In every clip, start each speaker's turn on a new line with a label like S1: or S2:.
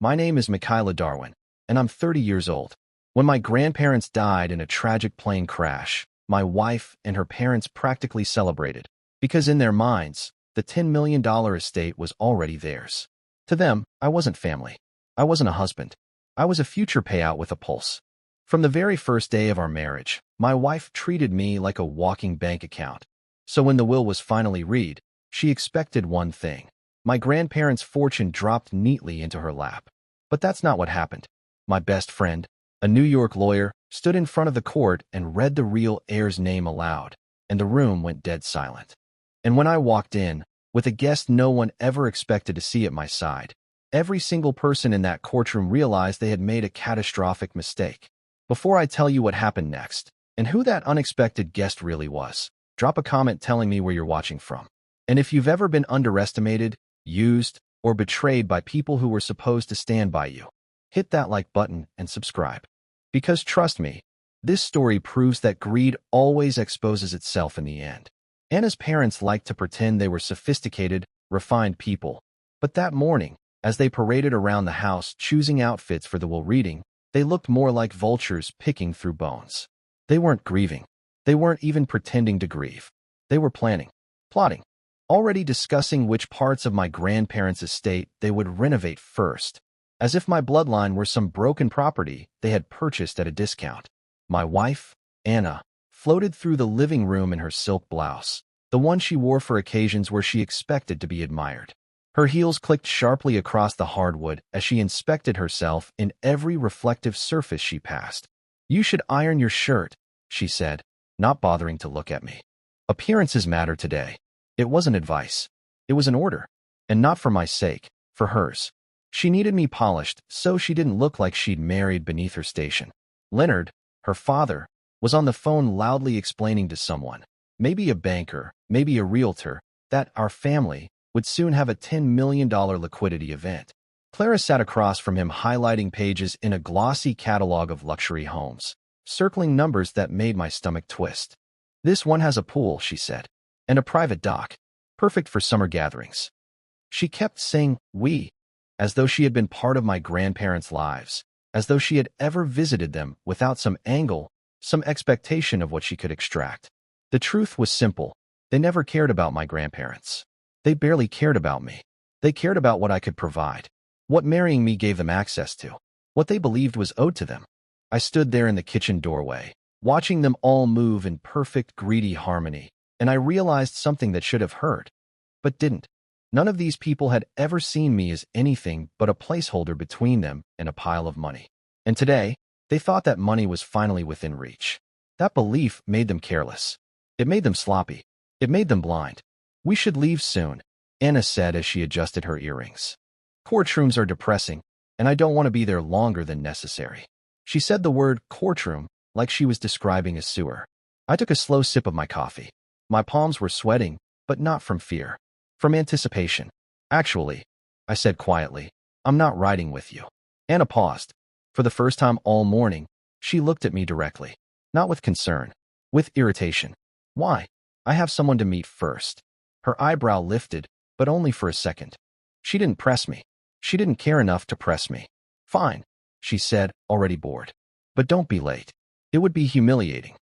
S1: My name is Michaela Darwin, and I'm 30 years old. When my grandparents died in a tragic plane crash, my wife and her parents practically celebrated, because in their minds, the $10 million estate was already theirs. To them, I wasn't family. I wasn't a husband. I was a future payout with a pulse. From the very first day of our marriage, my wife treated me like a walking bank account. So when the will was finally read, she expected one thing. My grandparents' fortune dropped neatly into her lap. But that's not what happened. My best friend, a New York lawyer, stood in front of the court and read the real heir's name aloud, and the room went dead silent. And when I walked in, with a guest no one ever expected to see at my side, every single person in that courtroom realized they had made a catastrophic mistake. Before I tell you what happened next, and who that unexpected guest really was, drop a comment telling me where you're watching from. And if you've ever been underestimated, used, or betrayed by people who were supposed to stand by you, hit that like button and subscribe. Because trust me, this story proves that greed always exposes itself in the end. Anna's parents liked to pretend they were sophisticated, refined people. But that morning, as they paraded around the house choosing outfits for the will reading, they looked more like vultures picking through bones. They weren't grieving. They weren't even pretending to grieve. They were planning, plotting, already discussing which parts of my grandparents' estate they would renovate first, as if my bloodline were some broken property they had purchased at a discount. My wife, Anna, floated through the living room in her silk blouse, the one she wore for occasions where she expected to be admired. Her heels clicked sharply across the hardwood as she inspected herself in every reflective surface she passed. "You should iron your shirt," she said, not bothering to look at me. Appearances matter today. It wasn't advice. It was an order. And not for my sake, for hers. She needed me polished so she didn't look like she'd married beneath her station. Leonard, her father, was on the phone loudly explaining to someone, maybe a banker, maybe a realtor, that our family would soon have a $10 million liquidity event. Clara sat across from him highlighting pages in a glossy catalog of luxury homes, circling numbers that made my stomach twist. "This one has a pool," she said, "and a private dock. Perfect for summer gatherings." She kept saying "we," as though she had been part of my grandparents' lives, as though she had ever visited them without some angle, some expectation of what she could extract. The truth was simple. They never cared about my grandparents. They barely cared about me. They cared about what I could provide, what marrying me gave them access to, what they believed was owed to them. I stood there in the kitchen doorway, watching them all move in perfect greedy harmony, and I realized something that should have hurt, but didn't. None of these people had ever seen me as anything but a placeholder between them and a pile of money. And today, they thought that money was finally within reach. That belief made them careless. It made them sloppy. It made them blind. "We should leave soon," Anna said as she adjusted her earrings. "Courtrooms are depressing, and I don't want to be there longer than necessary." She said the word courtroom like she was describing a sewer. I took a slow sip of my coffee. My palms were sweating, but not from fear. From anticipation. "Actually," I said quietly, "I'm not riding with you." Anna paused. For the first time all morning, she looked at me directly. Not with concern. With irritation. "Why? I have someone to meet first." Her eyebrow lifted, but only for a second. She didn't press me. She didn't care enough to press me. "Fine," she said, already bored. "But don't be late. It would be humiliating."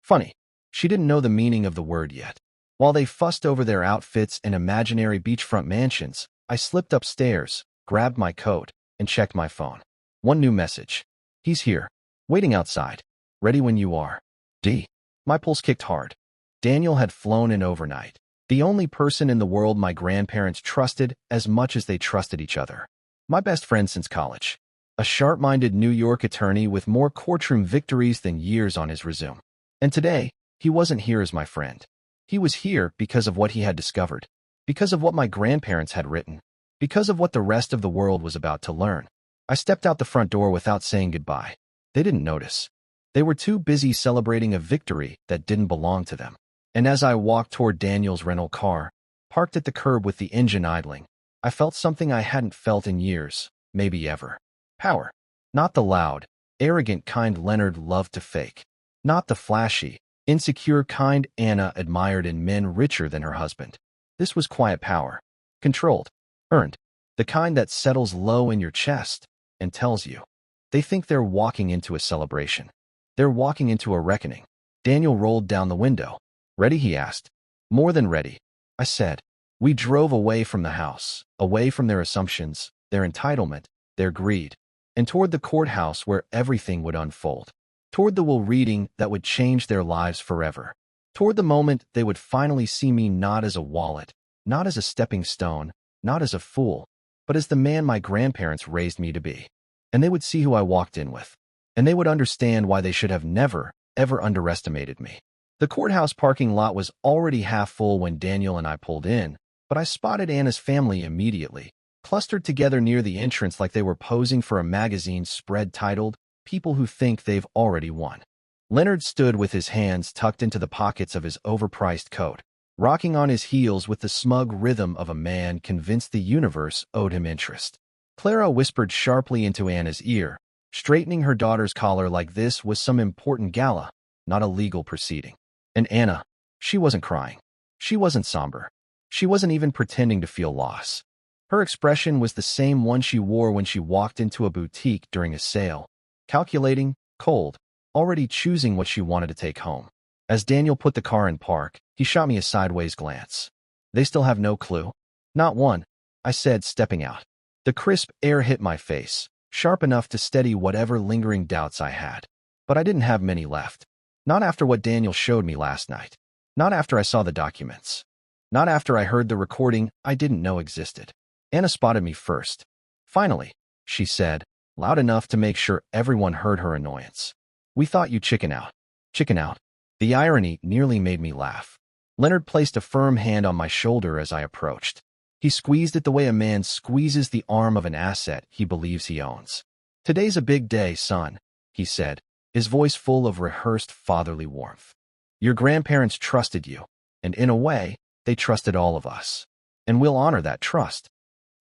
S1: Funny. She didn't know the meaning of the word yet. While they fussed over their outfits and imaginary beachfront mansions, I slipped upstairs, grabbed my coat, and checked my phone. One new message. "He's here. Waiting outside. Ready when you are. D." My pulse kicked hard. Daniel had flown in overnight. The only person in the world my grandparents trusted as much as they trusted each other. My best friend since college. A sharp-minded New York attorney with more courtroom victories than years on his resume. And today, he wasn't here as my friend. He was here because of what he had discovered, because of what my grandparents had written, because of what the rest of the world was about to learn. I stepped out the front door without saying goodbye. They didn't notice. They were too busy celebrating a victory that didn't belong to them. And as I walked toward Daniel's rental car, parked at the curb with the engine idling, I felt something I hadn't felt in years, maybe ever. Power. Not the loud, arrogant kind Leonard loved to fake. Not the flashy, insecure kind Anna admired in men richer than her husband. This was quiet power. Controlled. Earned. the kind that settles low in your chest and tells you. They think they're walking into a celebration. They're walking into a reckoning. Daniel rolled down the window. "Ready?" he asked. "More than ready," I said. We drove away from the house, away from their assumptions, their entitlement, their greed, and toward the courthouse where everything would unfold. Toward the will reading that would change their lives forever. Toward the moment they would finally see me not as a wallet, not as a stepping stone, not as a fool, but as the man my grandparents raised me to be. And they would see who I walked in with. And they would understand why they should have never, ever underestimated me. The courthouse parking lot was already half full when Daniel and I pulled in, but I spotted Anna's family immediately, clustered together near the entrance like they were posing for a magazine spread titled, "People Who Think They've Already Won." Leonard stood with his hands tucked into the pockets of his overpriced coat, rocking on his heels with the smug rhythm of a man convinced the universe owed him interest. Clara whispered sharply into Anna's ear, straightening her daughter's collar like this was some important gala, not a legal proceeding. And Anna, she wasn't crying. She wasn't somber. She wasn't even pretending to feel loss. Her expression was the same one she wore when she walked into a boutique during a sale, calculating, cold, already choosing what she wanted to take home. As Daniel put the car in park, he shot me a sideways glance. "They still have no clue?" "Not one," I said, stepping out. The crisp air hit my face, sharp enough to steady whatever lingering doubts I had. But I didn't have many left. Not after what Daniel showed me last night. Not after I saw the documents. Not after I heard the recording I didn't know existed. Anna spotted me first. "Finally," she said, loud enough to make sure everyone heard her annoyance. "We thought you chicken out." Chicken out. The irony nearly made me laugh. Leonard placed a firm hand on my shoulder as I approached. He squeezed it the way a man squeezes the arm of an asset he believes he owns. "Today's a big day, son," he said, his voice full of rehearsed fatherly warmth. "Your grandparents trusted you, and in a way, they trusted all of us. And we'll honor that trust."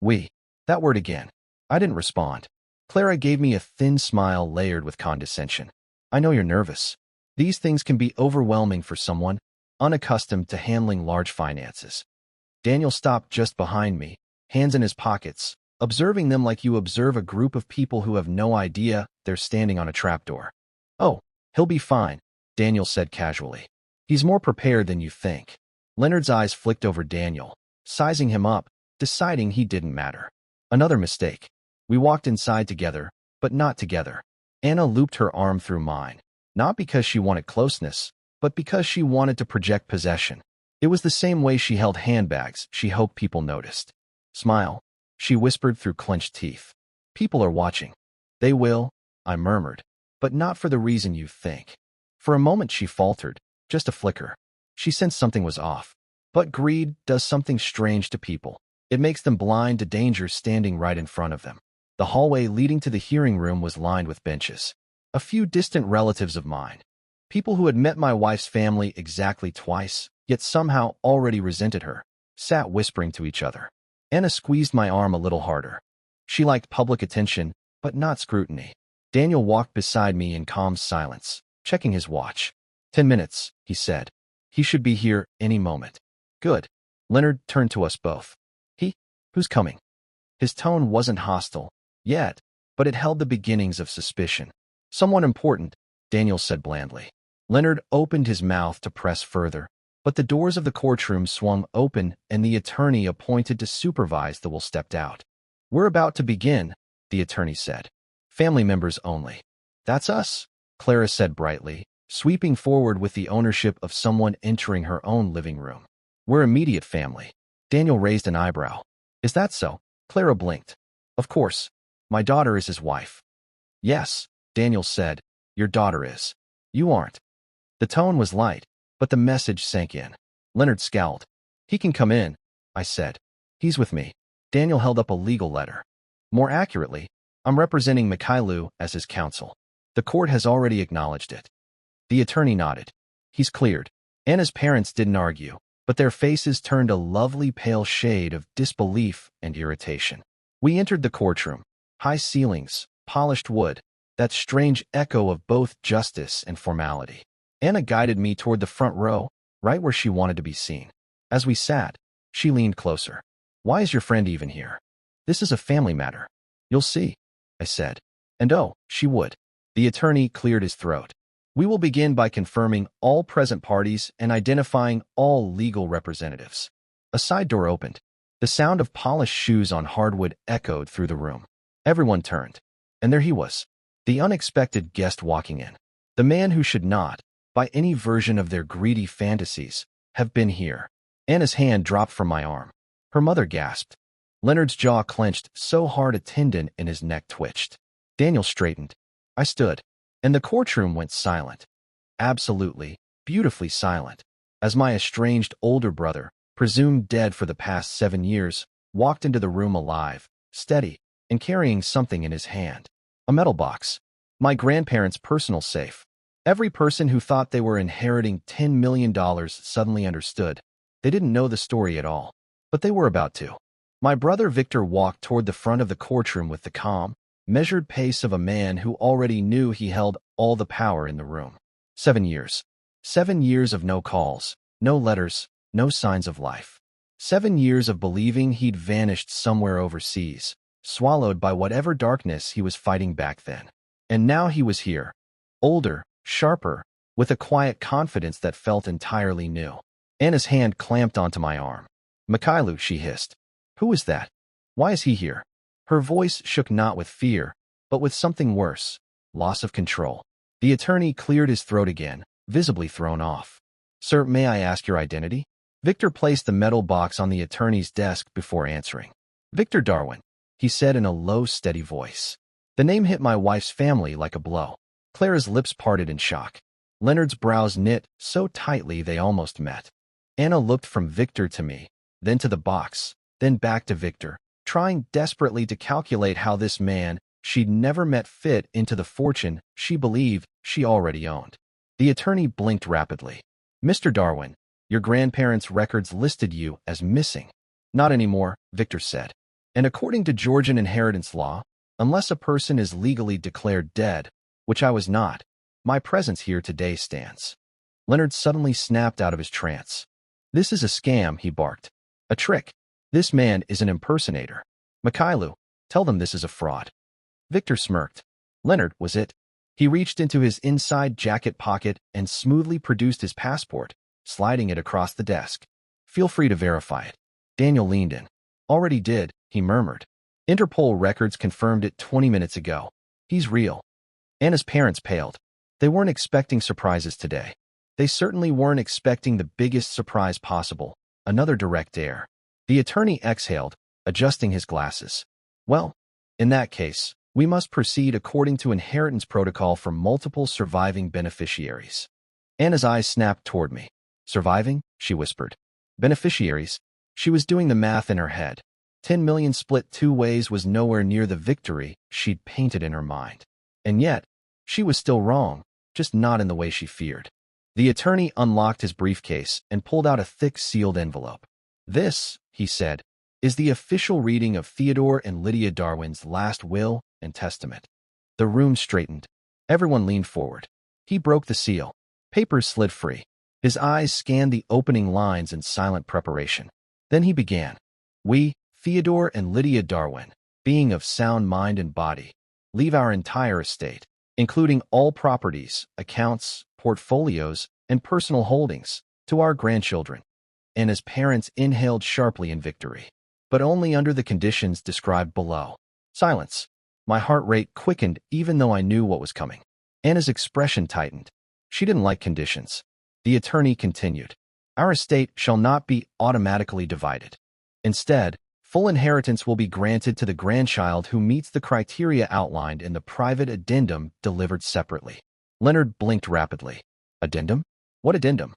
S1: "We." That word again. I didn't respond. Clara gave me a thin smile layered with condescension. "I know you're nervous. These things can be overwhelming for someone unaccustomed to handling large finances." Daniel stopped just behind me, hands in his pockets, observing them like you observe a group of people who have no idea they're standing on a trapdoor. "Oh, he'll be fine," Daniel said casually. "He's more prepared than you think." Leonard's eyes flicked over Daniel, sizing him up, deciding he didn't matter. Another mistake. We walked inside together, but not together. Anna looped her arm through mine, not because she wanted closeness, but because she wanted to project possession. It was the same way she held handbags she hoped people noticed. "Smile," she whispered through clenched teeth. "People are watching." "They will," I murmured, "but not for the reason you think." For a moment she faltered, just a flicker. She sensed something was off. But greed does something strange to people. It makes them blind to danger standing right in front of them. The hallway leading to the hearing room was lined with benches. A few distant relatives of mine. People who had met my wife's family exactly twice, yet somehow already resented her, sat whispering to each other. Anna squeezed my arm a little harder. She liked public attention, but not scrutiny. Daniel walked beside me in calm silence, checking his watch. 10 minutes, he said. He should be here any moment. Good. Leonard turned to us both. He? Who's coming? His tone wasn't hostile, yet, but it held the beginnings of suspicion. Someone important, Daniel said blandly. Leonard opened his mouth to press further, but the doors of the courtroom swung open and the attorney appointed to supervise the will stepped out. We're about to begin, the attorney said. Family members only. That's us, Clara said brightly, sweeping forward with the ownership of someone entering her own living room. We're immediate family. Daniel raised an eyebrow. Is that so? Clara blinked. Of course. My daughter is his wife. Yes, Daniel said. Your daughter is. You aren't. The tone was light, but the message sank in. Leonard scowled. He can come in, I said. He's with me. Daniel held up a legal letter. More accurately, I'm representing Mikhailu as his counsel. The court has already acknowledged it. The attorney nodded. He's cleared. Anna's parents didn't argue, but their faces turned a lovely pale shade of disbelief and irritation. We entered the courtroom. High ceilings, polished wood, that strange echo of both justice and formality. Anna guided me toward the front row, right where she wanted to be seen. As we sat, she leaned closer. Why is your friend even here? This is a family matter. You'll see, I said. And oh, she would. The attorney cleared his throat. We will begin by confirming all present parties and identifying all legal representatives. A side door opened. The sound of polished shoes on hardwood echoed through the room. Everyone turned. And there he was, the unexpected guest walking in. The man who should not, by any version of their greedy fantasies, have been here. Anna's hand dropped from my arm. Her mother gasped. Leonard's jaw clenched so hard a tendon in his neck twitched. Daniel straightened. I stood, and the courtroom went silent. Absolutely, beautifully silent, as my estranged older brother, presumed dead for the past 7 years, walked into the room alive, steady, and carrying something in his hand. A metal box. My grandparents' personal safe. Every person who thought they were inheriting $10 million suddenly understood. They didn't know the story at all, but they were about to. My brother Victor walked toward the front of the courtroom with the calm, measured pace of a man who already knew he held all the power in the room. 7 years. 7 years of no calls, no letters, no signs of life. 7 years of believing he'd vanished somewhere overseas, swallowed by whatever darkness he was fighting back then. And now he was here, older, sharper, with a quiet confidence that felt entirely new. Anna's hand clamped onto my arm. Mikhailu, she hissed. Who is that? Why is he here? Her voice shook not with fear, but with something worse, loss of control. The attorney cleared his throat again, visibly thrown off. Sir, may I ask your identity? Victor placed the metal box on the attorney's desk before answering. Victor Darwin, he said in a low, steady voice. The name hit my wife's family like a blow. Clara's lips parted in shock. Leonard's brows knit so tightly they almost met. Anna looked from Victor to me, then to the box, then back to Victor, trying desperately to calculate how this man she'd never met fit into the fortune she believed she already owned. The attorney blinked rapidly. Mr. Darwin, your grandparents' records listed you as missing. Not anymore, Victor said. And according to Georgian inheritance law, unless a person is legally declared dead, which I was not, my presence here today stands. Leonard suddenly snapped out of his trance. This is a scam, he barked. A trick. This man is an impersonator. Mikhailu, tell them this is a fraud. Victor smirked. Leonard, was it? He reached into his inside jacket pocket and smoothly produced his passport, sliding it across the desk. Feel free to verify it. Daniel leaned in. Already did, he murmured. Interpol records confirmed it 20 minutes ago. He's real. Anna's parents paled. They weren't expecting surprises today. They certainly weren't expecting the biggest surprise possible, another direct heir. The attorney exhaled, adjusting his glasses. Well, in that case, we must proceed according to inheritance protocol for multiple surviving beneficiaries. Anna's eyes snapped toward me. Surviving? She whispered. Beneficiaries? She was doing the math in her head. 10 million split 2 ways was nowhere near the victory she'd painted in her mind. And yet, she was still wrong, just not in the way she feared. The attorney unlocked his briefcase and pulled out a thick sealed envelope. This, he said, is the official reading of Theodore and Lydia Darwin's last will and testament. The room straightened. Everyone leaned forward. He broke the seal. Papers slid free. His eyes scanned the opening lines in silent preparation. Then he began. We, Theodore and Lydia Darwin, being of sound mind and body, leave our entire estate, including all properties, accounts, portfolios, and personal holdings, to our grandchildren. Anna's parents inhaled sharply in victory, but only under the conditions described below. Silence. My heart rate quickened even though I knew what was coming. Anna's expression tightened. She didn't like conditions. The attorney continued. Our estate shall not be automatically divided. Instead, full inheritance will be granted to the grandchild who meets the criteria outlined in the private addendum delivered separately. Leonard blinked rapidly. Addendum? What addendum?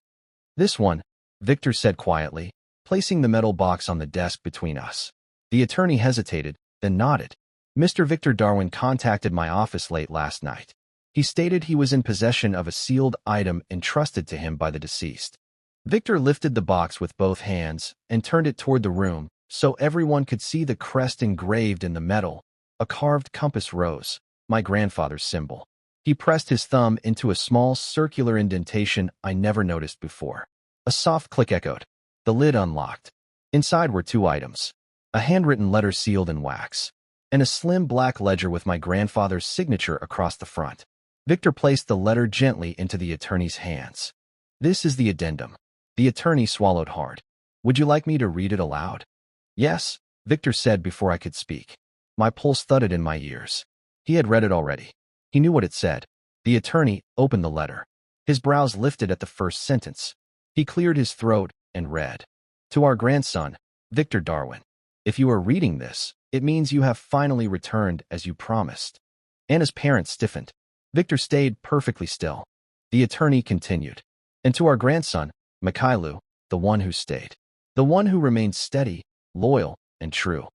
S1: This one, Victor said quietly, placing the metal box on the desk between us. The attorney hesitated, then nodded. Mr. Victor Darwin contacted my office late last night. He stated he was in possession of a sealed item entrusted to him by the deceased. Victor lifted the box with both hands and turned it toward the room so everyone could see the crest engraved in the metal, a carved compass rose, my grandfather's symbol. He pressed his thumb into a small circular indentation I never noticed before. A soft click echoed. The lid unlocked. Inside were 2 items. a handwritten letter sealed in wax, and a slim black ledger with my grandfather's signature across the front. Victor placed the letter gently into the attorney's hands. "This is the addendum." The attorney swallowed hard. "Would you like me to read it aloud?" "Yes," Victor said before I could speak. My pulse thudded in my ears. He had read it already. He knew what it said. The attorney opened the letter. His brows lifted at the first sentence. He cleared his throat and read, "To our grandson, Victor Darwin. If you are reading this, it means you have finally returned as you promised." Anna's parents stiffened. Victor stayed perfectly still. The attorney continued, "And to our grandson, Mikhailu, the one who stayed. The one who remained steady, loyal, and true."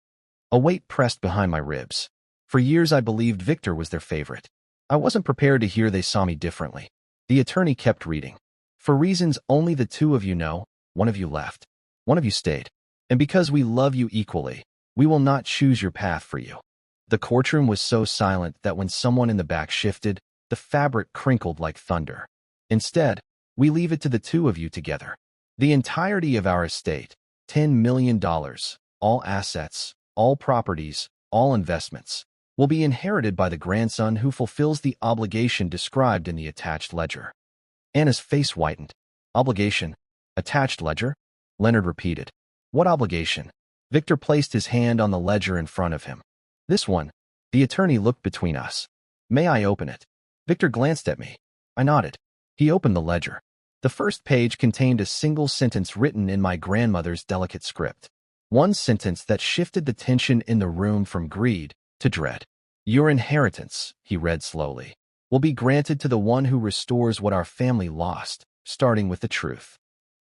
S1: A weight pressed behind my ribs. For years I believed Victor was their favorite. I wasn't prepared to hear they saw me differently. The attorney kept reading. "For reasons only the two of you know, one of you left. One of you stayed. And because we love you equally, we will not choose your path for you." The courtroom was so silent that when someone in the back shifted, the fabric crinkled like thunder. "Instead, we leave it to the two of you together. The entirety of our estate, $10 million, all assets, all properties, all investments, will be inherited by the grandson who fulfills the obligation described in the attached ledger." Anna's face whitened. "Obligation? Attached ledger?" Leonard repeated. "What obligation?" Victor placed his hand on the ledger in front of him. "This one." The attorney looked between us. "May I open it?" Victor glanced at me. I nodded. He opened the ledger. The first page contained a single sentence written in my grandmother's delicate script. One sentence that shifted the tension in the room from greed to dread. "Your inheritance," he read slowly, "will be granted to the one who restores what our family lost, starting with the truth."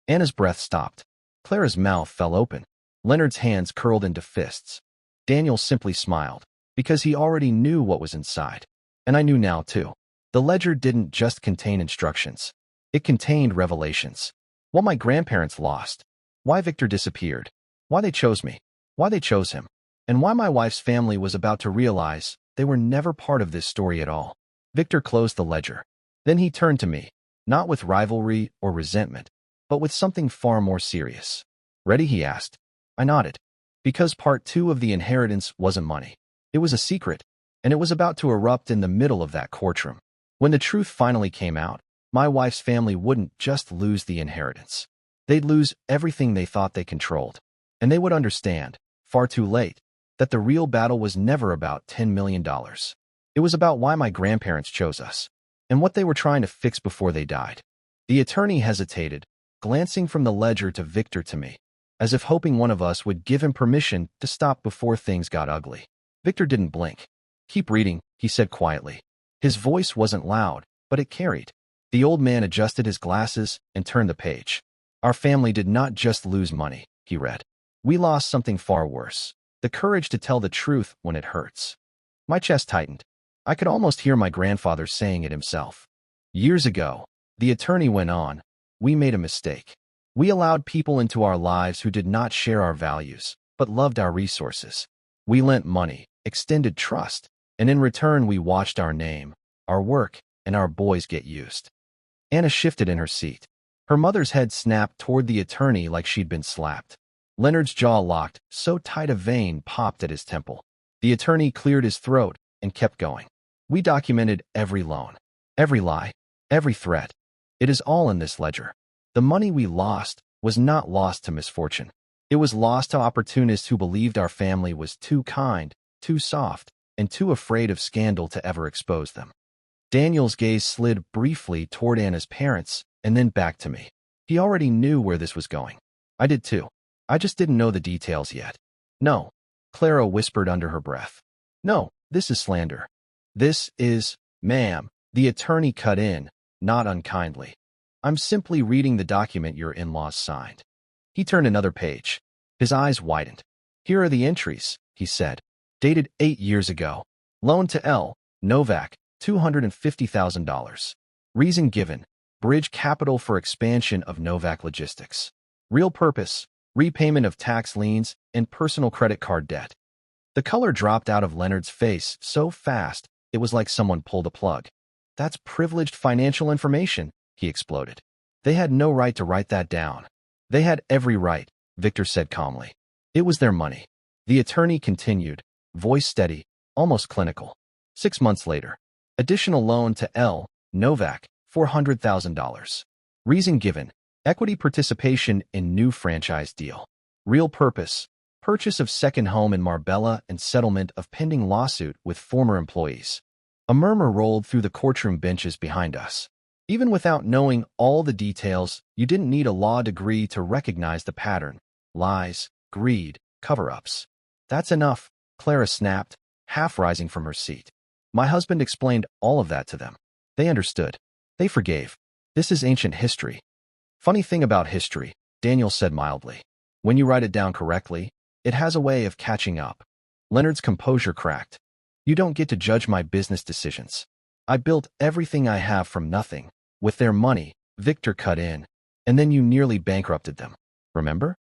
S1: Anna's breath stopped. Clara's mouth fell open. Leonard's hands curled into fists. Daniel simply smiled, because he already knew what was inside. And I knew now, too. The ledger didn't just contain instructions. It contained revelations. What my grandparents lost, why Victor disappeared, why they chose me, why they chose him, and why my wife's family was about to realize they were never part of this story at all. Victor closed the ledger. Then he turned to me, not with rivalry or resentment, but with something far more serious. "Ready?" he asked. I nodded. Because part two of the inheritance wasn't money. It was a secret, and it was about to erupt in the middle of that courtroom. When the truth finally came out, my wife's family wouldn't just lose the inheritance. They'd lose everything they thought they controlled. And they would understand, far too late, that the real battle was never about $10 million. It was about why my grandparents chose us, and what they were trying to fix before they died. The attorney hesitated, glancing from the ledger to Victor to me, as if hoping one of us would give him permission to stop before things got ugly. Victor didn't blink. "Keep reading," he said quietly. His voice wasn't loud, but it carried. The old man adjusted his glasses and turned the page. "Our family did not just lose money," he read. "We lost something far worse. The courage to tell the truth when it hurts." My chest tightened. I could almost hear my grandfather saying it himself. "Years ago," the attorney went on, "we made a mistake. We allowed people into our lives who did not share our values, but loved our resources. We lent money, extended trust, and in return we watched our name, our work, and our boys get used." Anna shifted in her seat. Her mother's head snapped toward the attorney like she'd been slapped. Leonard's jaw locked, so tight a vein popped at his temple. The attorney cleared his throat and kept going. "We documented every loan, every lie, every threat. It is all in this ledger. The money we lost was not lost to misfortune. It was lost to opportunists who believed our family was too kind, too soft, and too afraid of scandal to ever expose them." Daniel's gaze slid briefly toward Anna's parents and then back to me. He already knew where this was going. I did too. I just didn't know the details yet. "No," Clara whispered under her breath. "No, this is slander. This is..." "Ma'am," the attorney cut in, not unkindly. "I'm simply reading the document your in-laws signed." He turned another page. His eyes widened. "Here are the entries," he said. "Dated 8 years ago. Loan to L. Novak, $250,000. Reason given, bridge capital for expansion of Novak Logistics. Real purpose, repayment of tax liens and personal credit card debt." The color dropped out of Leonard's face so fast it was like someone pulled a plug. "That's privileged financial information," he exploded. "They had no right to write that down." "They had every right," Victor said calmly. "It was their money. The attorney continued, voice steady, almost clinical. 6 months later. Additional loan to L. Novak, $400,000. Reason given, equity participation in new franchise deal. Real purpose, purchase of second home in Marbella and settlement of pending lawsuit with former employees. A murmur rolled through the courtroom benches behind us. Even without knowing all the details, you didn't need a law degree to recognize the pattern. Lies, greed, cover-ups. That's enough, Clara snapped, half rising from her seat. My husband explained all of that to them. They understood. They forgave. This is ancient history. Funny thing about history, Daniel said mildly. When you write it down correctly, it has a way of catching up. Leonard's composure cracked. You don't get to judge my business decisions. I built everything I have from nothing. With their money, Victor cut in. And then you nearly bankrupted them. Remember?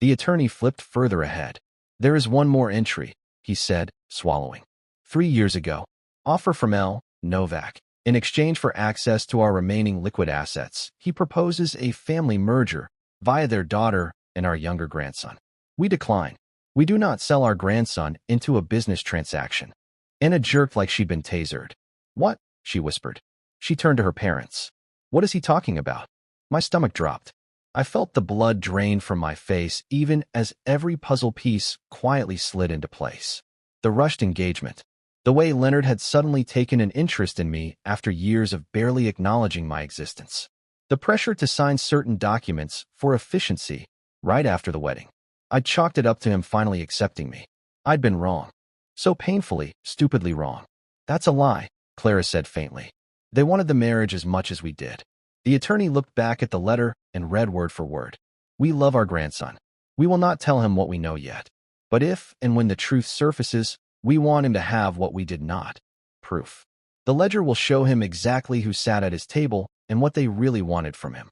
S1: The attorney flipped further ahead. There is one more entry, he said, swallowing. 3 years ago. Offer from L. Novak. In exchange for access to our remaining liquid assets, he proposes a family merger via their daughter and our younger grandson. We decline. We do not sell our grandson into a business transaction. Anna jerked like she'd been tasered. What? She whispered. She turned to her parents. What is he talking about? My stomach dropped. I felt the blood drain from my face even as every puzzle piece quietly slid into place. The rushed engagement. The way Leonard had suddenly taken an interest in me after years of barely acknowledging my existence. The pressure to sign certain documents for efficiency right after the wedding. I chalked it up to him finally accepting me. I'd been wrong. So painfully, stupidly wrong. That's a lie, Clara said faintly. They wanted the marriage as much as we did. The attorney looked back at the letter and read word for word. We love our grandson. We will not tell him what we know yet. But if and when the truth surfaces, we want him to have what we did not. Proof. The ledger will show him exactly who sat at his table and what they really wanted from him.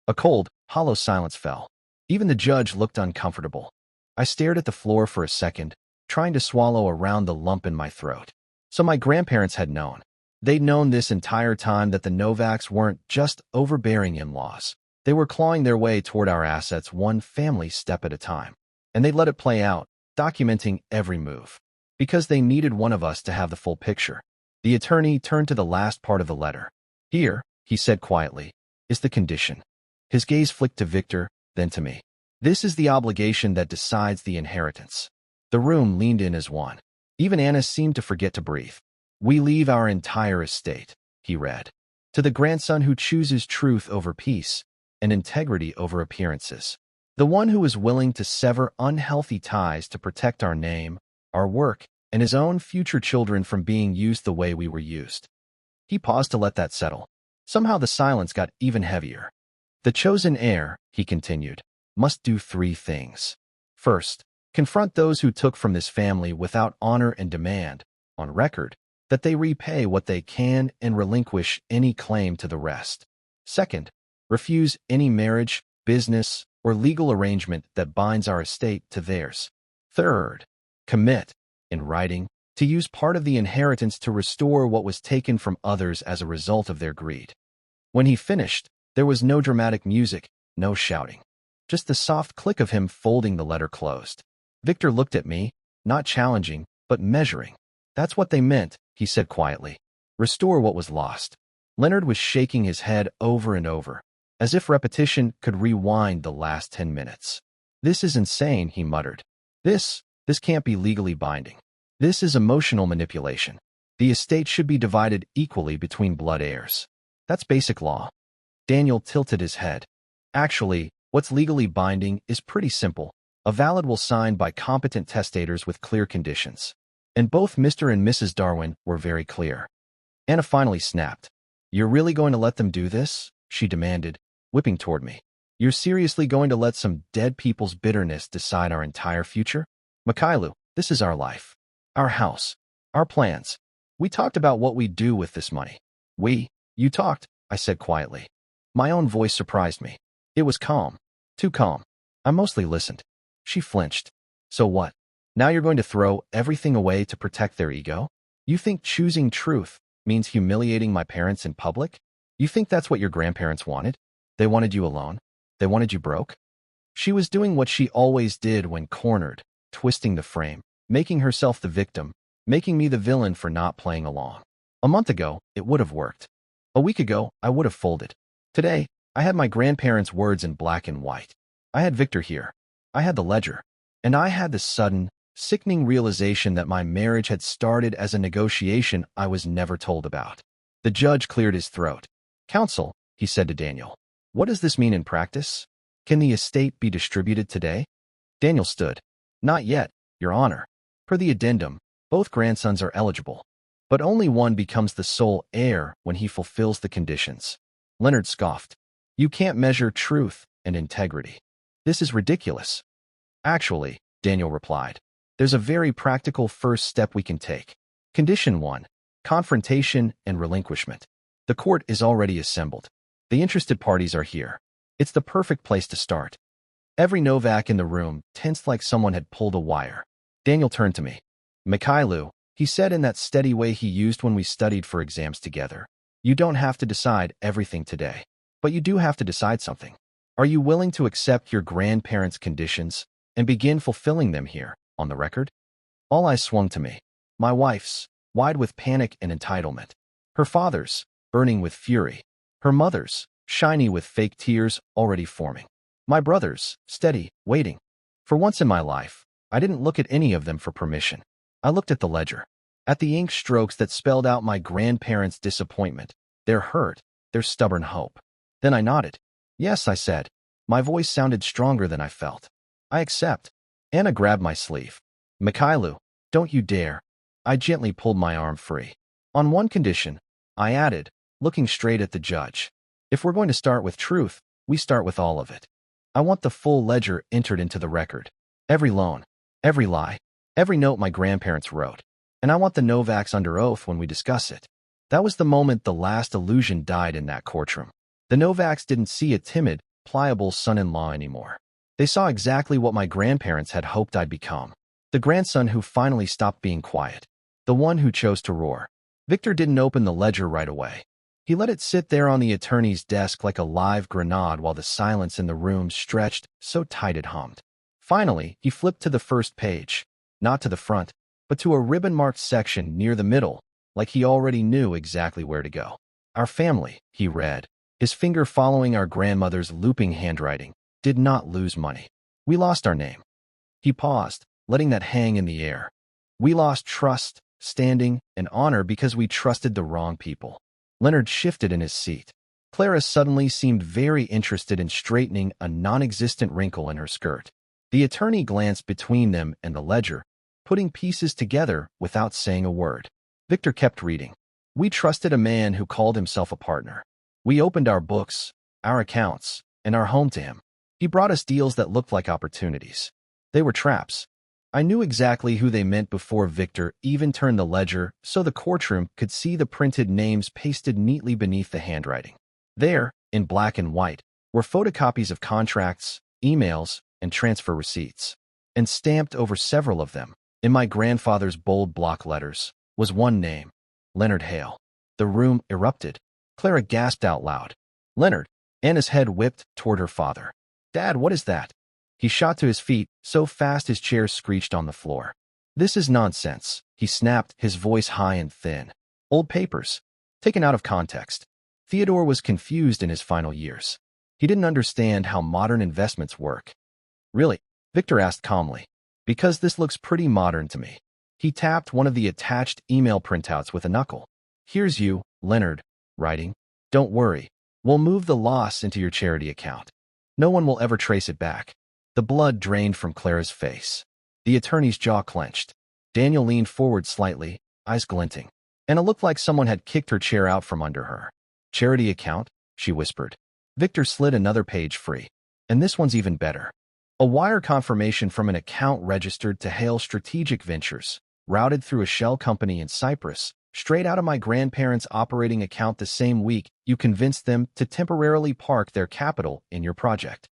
S1: A cold, hollow silence fell. Even the judge looked uncomfortable. I stared at the floor for a second, trying to swallow around the lump in my throat. So my grandparents had known. They'd known this entire time that the Novaks weren't just overbearing in-laws. They were clawing their way toward our assets one family step at a time. And they'd let it play out, documenting every move. Because they needed one of us to have the full picture. The attorney turned to the last part of the letter. Here, he said quietly, is the condition. His gaze flicked to Victor, then to me. This is the obligation that decides the inheritance. The room leaned in as one. Even Anna seemed to forget to breathe. We leave our entire estate, he read. To the grandson who chooses truth over peace and integrity over appearances. The one who is willing to sever unhealthy ties to protect our name, our work, and his own future children from being used the way we were used. He paused to let that settle. Somehow the silence got even heavier. The chosen heir, he continued, must do 3 things. First, confront those who took from this family without honor and demand, on record, that they repay what they can and relinquish any claim to the rest. Second, refuse any marriage, business, or legal arrangement that binds our estate to theirs. Third, commit, in writing, to use part of the inheritance to restore what was taken from others as a result of their greed. When he finished, there was no dramatic music, no shouting. Just the soft click of him folding the letter closed. Victor looked at me, not challenging, but measuring. That's what they meant, he said quietly. Restore what was lost. Leonard was shaking his head over and over, as if repetition could rewind the last 10 minutes. This is insane, he muttered. This can't be legally binding. This is emotional manipulation. The estate should be divided equally between blood heirs. That's basic law. Daniel tilted his head. Actually, what's legally binding is pretty simple. A valid will signed by competent testators with clear conditions. And both Mr. and Mrs. Darwin were very clear. Anna finally snapped. You're really going to let them do this? She demanded, whipping toward me. You're seriously going to let some dead people's bitterness decide our entire future? Mikhailu, this is our life. Our house. Our plans. We talked about what we'd do with this money. You talked, I said quietly. My own voice surprised me. It was calm. Too calm. I mostly listened. She flinched. So what? Now you're going to throw everything away to protect their ego? You think choosing truth means humiliating my parents in public? You think that's what your grandparents wanted? They wanted you alone? They wanted you broke? She was doing what she always did when cornered, twisting the frame, making herself the victim, making me the villain for not playing along. A month ago, it would have worked. A week ago, I would have folded. Today, I had my grandparents' words in black and white. I had Victor here. I had the ledger. And I had the sudden, sickening realization that my marriage had started as a negotiation I was never told about. The judge cleared his throat. "Counsel," he said to Daniel, "what does this mean in practice? Can the estate be distributed today?" Daniel stood. "Not yet, Your Honor. Per the addendum, both grandsons are eligible, but only one becomes the sole heir when he fulfills the conditions." Leonard scoffed. "You can't measure truth and integrity. This is ridiculous." "Actually," Daniel replied, "there's a very practical first step we can take. Condition 1, confrontation and relinquishment. The court is already assembled. The interested parties are here. It's the perfect place to start." Every Novak in the room tensed like someone had pulled a wire. Daniel turned to me. "Mikhailu," he said in that steady way he used when we studied for exams together, "you don't have to decide everything today, but you do have to decide something. Are you willing to accept your grandparents' conditions and begin fulfilling them here, on the record?" All eyes swung to me. My wife's, wide with panic and entitlement. Her father's, burning with fury. Her mother's, shiny with fake tears already forming. My brother's, steady, waiting. For once in my life, I didn't look at any of them for permission. I looked at the ledger, at the ink strokes that spelled out my grandparents' disappointment, their hurt, their stubborn hope. Then I nodded. "Yes," I said. My voice sounded stronger than I felt. "I accept." Anna grabbed my sleeve. "Mikhailu, don't you dare." I gently pulled my arm free. "On one condition," I added, looking straight at the judge. "If we're going to start with truth, we start with all of it. I want the full ledger entered into the record. Every loan, every lie, every note my grandparents wrote. And I want the Novaks under oath when we discuss it." That was the moment the last illusion died in that courtroom. The Novaks didn't see a timid, pliable son-in-law anymore. They saw exactly what my grandparents had hoped I'd become. The grandson who finally stopped being quiet. The one who chose to roar. Victor didn't open the ledger right away. He let it sit there on the attorney's desk like a live grenade while the silence in the room stretched so tight it hummed. Finally, he flipped to the first page, not to the front, but to a ribbon-marked section near the middle, like he already knew exactly where to go. "Our family," he read, his finger following our grandmother's looping handwriting, "did not lose money. We lost our name." He paused, letting that hang in the air. "We lost trust, standing, and honor because we trusted the wrong people." Leonard shifted in his seat. Clara suddenly seemed very interested in straightening a non-existent wrinkle in her skirt. The attorney glanced between them and the ledger, putting pieces together without saying a word. Victor kept reading. "We trusted a man who called himself a partner. We opened our books, our accounts, and our home to him. He brought us deals that looked like opportunities. They were traps. I knew exactly who they meant before Victor even turned the ledger so the courtroom could see the printed names pasted neatly beneath the handwriting. There, in black and white, were photocopies of contracts, emails, and transfer receipts. And stamped over several of them, in my grandfather's bold block letters, was one name, Leonard Hale. The room erupted. Clara gasped out loud. "Leonard!" Anna's head whipped toward her father. "Dad, what is that?" He shot to his feet, so fast his chair screeched on the floor. "This is nonsense," he snapped, his voice high and thin. "Old papers. Taken out of context." Theodore was confused in his final years. He didn't understand how modern investments work. "Really?" Victor asked calmly. "Because this looks pretty modern to me." He tapped one of the attached email printouts with a knuckle. "Here's you, Leonard, writing. Don't worry. We'll move the loss into your charity account. No one will ever trace it back." The blood drained from Clara's face. The attorney's jaw clenched. Daniel leaned forward slightly, eyes glinting. And it looked like someone had kicked her chair out from under her. "Charity account?" she whispered. Victor slid another page free. "And this one's even better. A wire confirmation from an account registered to Hale Strategic Ventures, routed through a shell company in Cyprus, straight out of my grandparents' operating account the same week you convinced them to temporarily park their capital in your project."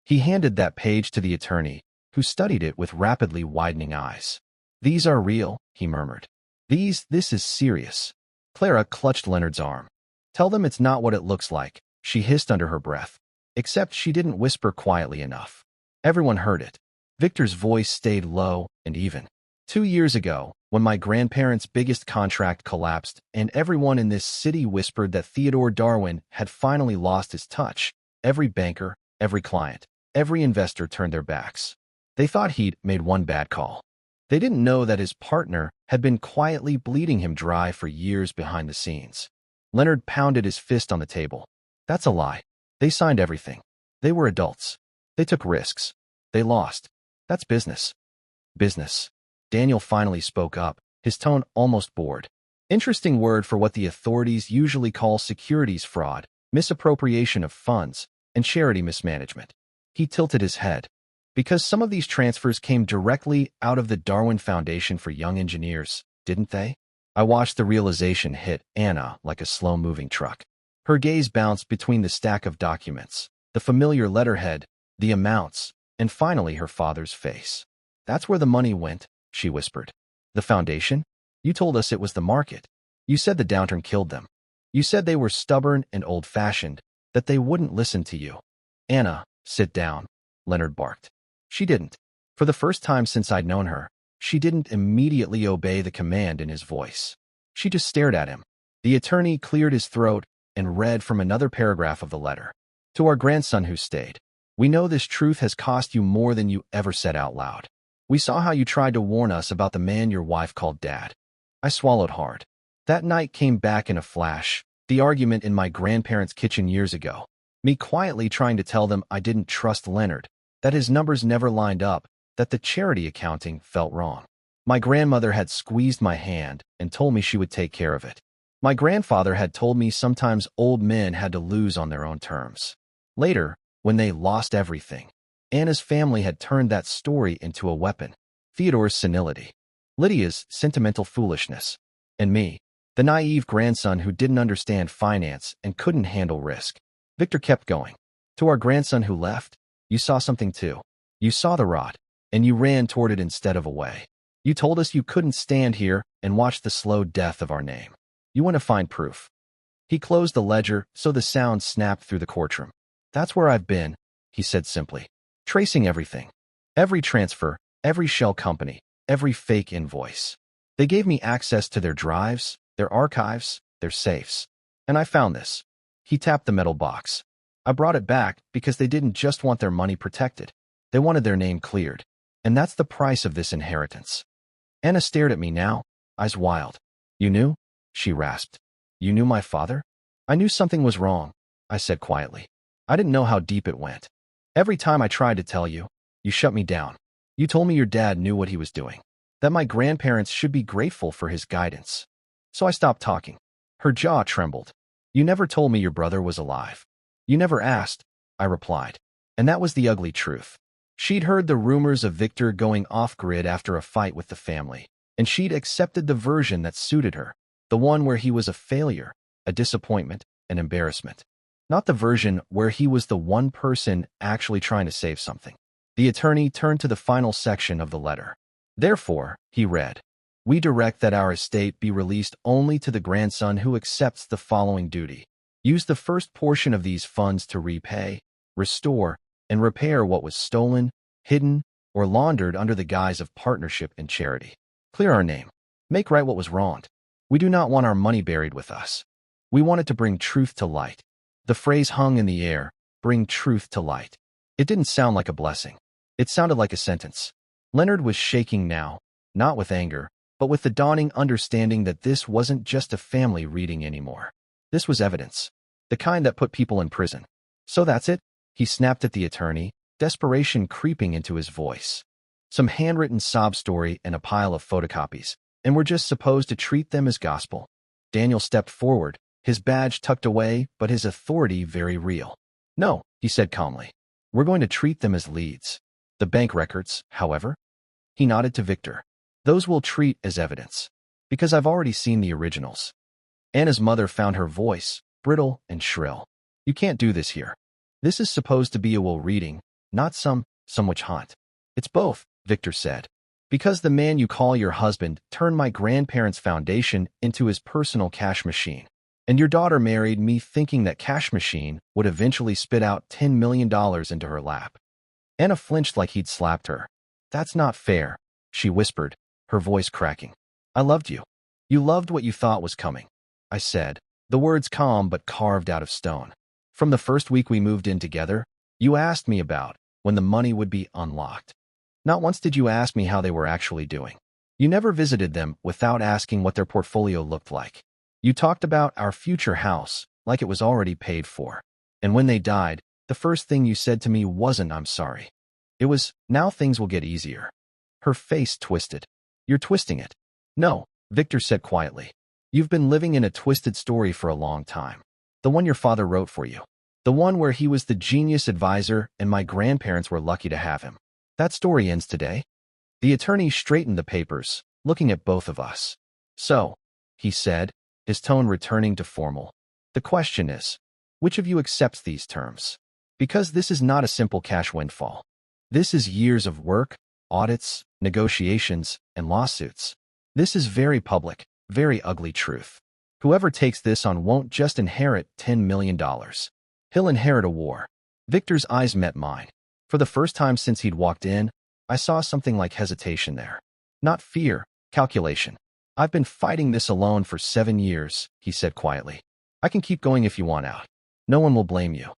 S1: He handed that page to the attorney, who studied it with rapidly widening eyes. "These are real," he murmured. This is serious." Clara clutched Leonard's arm. "Tell them it's not what it looks like," she hissed under her breath. Except she didn't whisper quietly enough. Everyone heard it. Victor's voice stayed low and even. 2 years ago, when my grandparents' biggest contract collapsed and everyone in this city whispered that Theodore Darwin had finally lost his touch, every banker, every client, every investor turned their backs. They thought he'd made one bad call. They didn't know that his partner had been quietly bleeding him dry for years behind the scenes. Leonard pounded his fist on the table. That's a lie. They signed everything. They were adults. They took risks. They lost. That's business. Business. Daniel finally spoke up, his tone almost bored. Interesting word for what the authorities usually call securities fraud, misappropriation of funds, and charity mismanagement. He tilted his head. Because some of these transfers came directly out of the Darwin Foundation for Young Engineers, didn't they? I watched the realization hit Anna like a slow-moving truck. Her gaze bounced between the stack of documents, the familiar letterhead, the amounts, and finally her father's face. That's where the money went, she whispered. The foundation? You told us it was the market. You said the downturn killed them. You said they were stubborn and old-fashioned, that they wouldn't listen to you. Anna, sit down, Leonard barked. She didn't. For the first time since I'd known her, she didn't immediately obey the command in his voice. She just stared at him. The attorney cleared his throat and read from another paragraph of the letter. To our grandson who stayed. We know this truth has cost you more than you ever said out loud. We saw how you tried to warn us about the man your wife called Dad. I swallowed hard. That night came back in a flash, the argument in my grandparents' kitchen years ago. Me quietly trying to tell them I didn't trust Leonard, that his numbers never lined up, that the charity accounting felt wrong. My grandmother had squeezed my hand and told me she would take care of it. My grandfather had told me sometimes old men had to lose on their own terms. Later, when they lost everything, Anna's family had turned that story into a weapon. Theodore's senility, Lydia's sentimental foolishness, and me, the naive grandson who didn't understand finance and couldn't handle risk. Victor kept going. To our grandson who left, you saw something too. You saw the rot, and you ran toward it instead of away. You told us you couldn't stand here and watch the slow death of our name. You want to find proof. He closed the ledger so the sound snapped through the courtroom. That's where I've been, he said simply. Tracing everything. Every transfer, every shell company, every fake invoice. They gave me access to their drives, their archives, their safes. And I found this. He tapped the metal box. I brought it back because they didn't just want their money protected. They wanted their name cleared. And that's the price of this inheritance. Anna stared at me now, eyes wild. You knew? She rasped. You knew my father? I knew something was wrong, I said quietly. I didn't know how deep it went. Every time I tried to tell you, you shut me down. You told me your dad knew what he was doing, that my grandparents should be grateful for his guidance. So I stopped talking. Her jaw trembled. You never told me your brother was alive. You never asked, I replied. And that was the ugly truth. She'd heard the rumors of Victor going off-grid after a fight with the family, and she'd accepted the version that suited her, the one where he was a failure, a disappointment, an embarrassment. Not the version where he was the one person actually trying to save something. The attorney turned to the final section of the letter. Therefore, he read, we direct that our estate be released only to the grandson who accepts the following duty. Use the first portion of these funds to repay, restore, and repair what was stolen, hidden, or laundered under the guise of partnership and charity. Clear our name. Make right what was wronged. We do not want our money buried with us. We want it to bring truth to light. The phrase hung in the air, bring truth to light. It didn't sound like a blessing. It sounded like a sentence. Leonard was shaking now, not with anger, but with the dawning understanding that this wasn't just a family reading anymore. This was evidence. The kind that put people in prison. So that's it? He snapped at the attorney, desperation creeping into his voice. Some handwritten sob story and a pile of photocopies, and we're just supposed to treat them as gospel. Daniel stepped forward, his badge tucked away, but his authority very real. No, he said calmly. We're going to treat them as leads. The bank records, however? He nodded to Victor. Those we'll treat as evidence, because I've already seen the originals. Anna's mother found her voice, brittle and shrill. You can't do this here. This is supposed to be a will reading, not some witch hunt. It's both, Victor said. Because the man you call your husband turned my grandparents' foundation into his personal cash machine. And your daughter married me thinking that cash machine would eventually spit out $10 million into her lap. Anna flinched like he'd slapped her. That's not fair, she whispered, her voice cracking. I loved you. You loved what you thought was coming, I said, the words calm but carved out of stone. From the first week we moved in together, you asked me about when the money would be unlocked. Not once did you ask me how they were actually doing. You never visited them without asking what their portfolio looked like. You talked about our future house like it was already paid for. And when they died, the first thing you said to me wasn't "I'm sorry." It was, "Now things will get easier." Her face twisted. You're twisting it. No, Victor said quietly. You've been living in a twisted story for a long time. The one your father wrote for you. The one where he was the genius advisor and my grandparents were lucky to have him. That story ends today. The attorney straightened the papers, looking at both of us. So, he said, his tone returning to formal. The question is, which of you accepts these terms? Because this is not a simple cash windfall. This is years of work, audits, negotiations, and lawsuits. This is very public, very ugly truth. Whoever takes this on won't just inherit $10 million. He'll inherit a war. Victor's eyes met mine. For the first time since he'd walked in, I saw something like hesitation there. Not fear, calculation. I've been fighting this alone for 7 years, he said quietly. I can keep going if you want out. No one will blame you.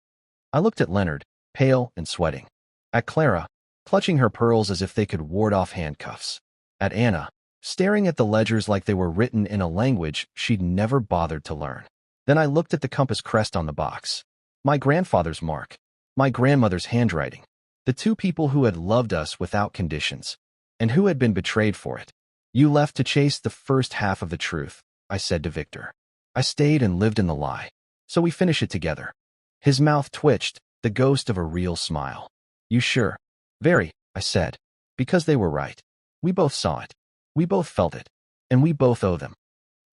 S1: I looked at Leonard, pale and sweating. At Clara, clutching her pearls as if they could ward off handcuffs. At Anna, staring at the ledgers like they were written in a language she'd never bothered to learn. Then I looked at the compass crest on the box. My grandfather's mark. My grandmother's handwriting. The two people who had loved us without conditions, and who had been betrayed for it. You left to chase the first half of the truth, I said to Victor. I stayed and lived in the lie. So we finish it together. His mouth twitched, the ghost of a real smile. You sure? Very, I said. Because they were right. We both saw it. We both felt it. And we both owe them.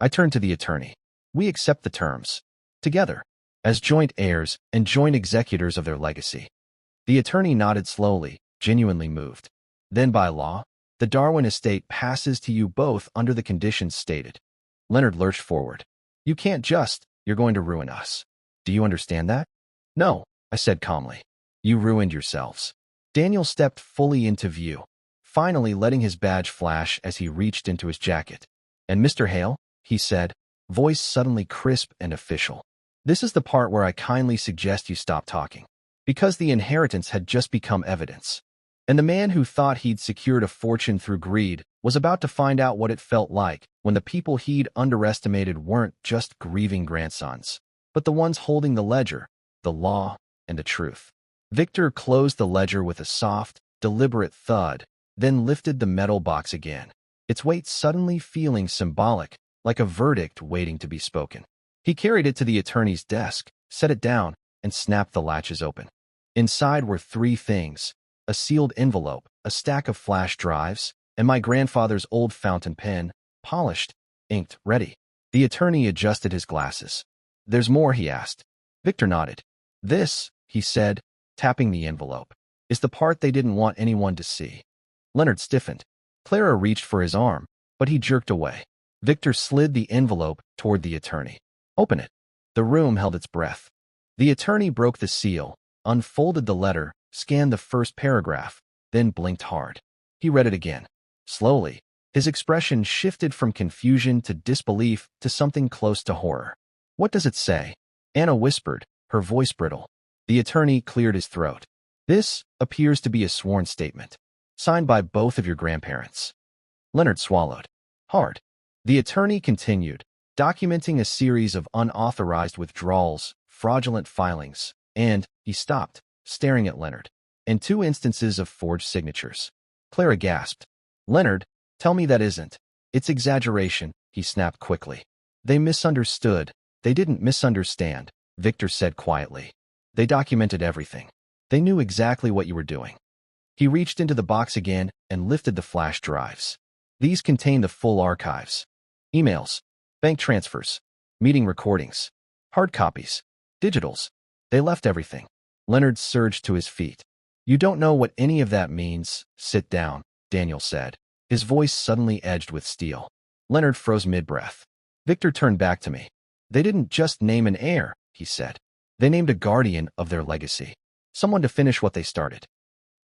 S1: I turned to the attorney. We accept the terms. Together. As joint heirs and joint executors of their legacy. The attorney nodded slowly, genuinely moved. Then by law, the Darwin estate passes to you both under the conditions stated. Leonard lurched forward. You can't just, you're going to ruin us. Do you understand that? No, I said calmly. You ruined yourselves. Daniel stepped fully into view, finally letting his badge flash as he reached into his jacket. And Mr. Hale, he said, voice suddenly crisp and official. This is the part where I kindly suggest you stop talking. Because the inheritance had just become evidence. And the man who thought he'd secured a fortune through greed was about to find out what it felt like when the people he'd underestimated weren't just grieving grandsons, but the ones holding the ledger, the law, and the truth. Victor closed the ledger with a soft, deliberate thud, then lifted the metal box again, its weight suddenly feeling symbolic, like a verdict waiting to be spoken. He carried it to the attorney's desk, set it down, and snapped the latches open. Inside were 3 things: a sealed envelope, a stack of flash drives, and my grandfather's old fountain pen, polished, inked, ready. The attorney adjusted his glasses. There's more, he asked. Victor nodded. This, he said, tapping the envelope, is the part they didn't want anyone to see. Leonard stiffened. Clara reached for his arm, but he jerked away. Victor slid the envelope toward the attorney. Open it. The room held its breath. The attorney broke the seal, unfolded the letter, scanned the first paragraph, then blinked hard. He read it again. Slowly, his expression shifted from confusion to disbelief to something close to horror. What does it say? Anna whispered, her voice brittle. The attorney cleared his throat. This appears to be a sworn statement, signed by both of your grandparents. Leonard swallowed. Hard. The attorney continued, documenting a series of unauthorized withdrawals, fraudulent filings, and, he stopped, staring at Leonard, and 2 instances of forged signatures. Clara gasped. Leonard, tell me that isn't. It's exaggeration, he snapped quickly. They misunderstood. They didn't misunderstand, Victor said quietly. They documented everything. They knew exactly what you were doing. He reached into the box again and lifted the flash drives. These contain the full archives. Emails, bank transfers, meeting recordings, hard copies, digitals. They left everything. Leonard surged to his feet. You don't know what any of that means. Sit down, Daniel said. His voice suddenly edged with steel. Leonard froze mid-breath. Victor turned back to me. They didn't just name an heir, he said. They named a guardian of their legacy. Someone to finish what they started.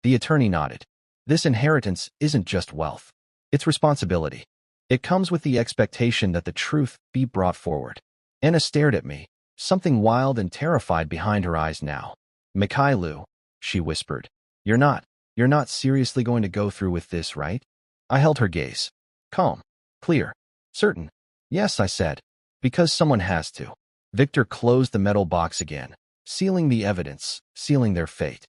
S1: The attorney nodded. This inheritance isn't just wealth. It's responsibility. It comes with the expectation that the truth be brought forward. Anna stared at me, something wild and terrified behind her eyes now. Mikhailu, she whispered. You're not seriously going to go through with this, right? I held her gaze. Calm. Clear. Certain. Yes, I said. Because someone has to. Victor closed the metal box again, sealing the evidence, sealing their fate.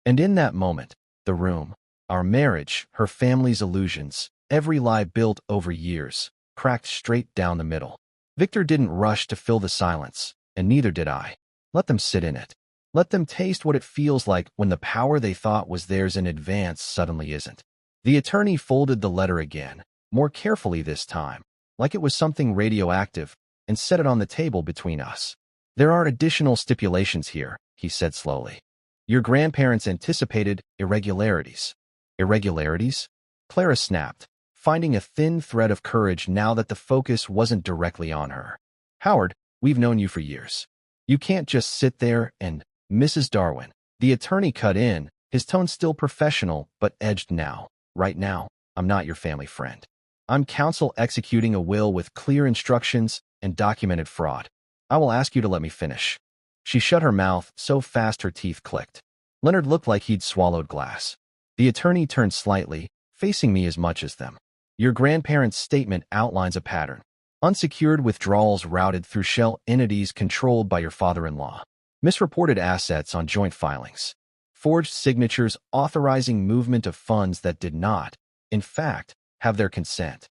S1: And in that moment, the room, our marriage, her family's illusions, every lie built over years, cracked straight down the middle. Victor didn't rush to fill the silence, and neither did I. Let them sit in it. Let them taste what it feels like when the power they thought was theirs in advance suddenly isn't. The attorney folded the letter again, more carefully this time, like it was something radioactive, and set it on the table between us. There are additional stipulations here, he said slowly. Your grandparents anticipated irregularities. Irregularities? Clara snapped, finding a thin thread of courage now that the focus wasn't directly on her. Howard, we've known you for years. You can't just sit there and, Mrs. Darwin. The attorney cut in, his tone still professional but edged now. Right now, I'm not your family friend. I'm counsel executing a will with clear instructions and documented fraud. I will ask you to let me finish. She shut her mouth so fast her teeth clicked. Leonard looked like he'd swallowed glass. The attorney turned slightly, facing me as much as them. Your grandparents' statement outlines a pattern. Unsecured withdrawals routed through shell entities controlled by your father-in-law. Misreported assets on joint filings. Forged signatures authorizing movement of funds that did not, in fact, have their consent.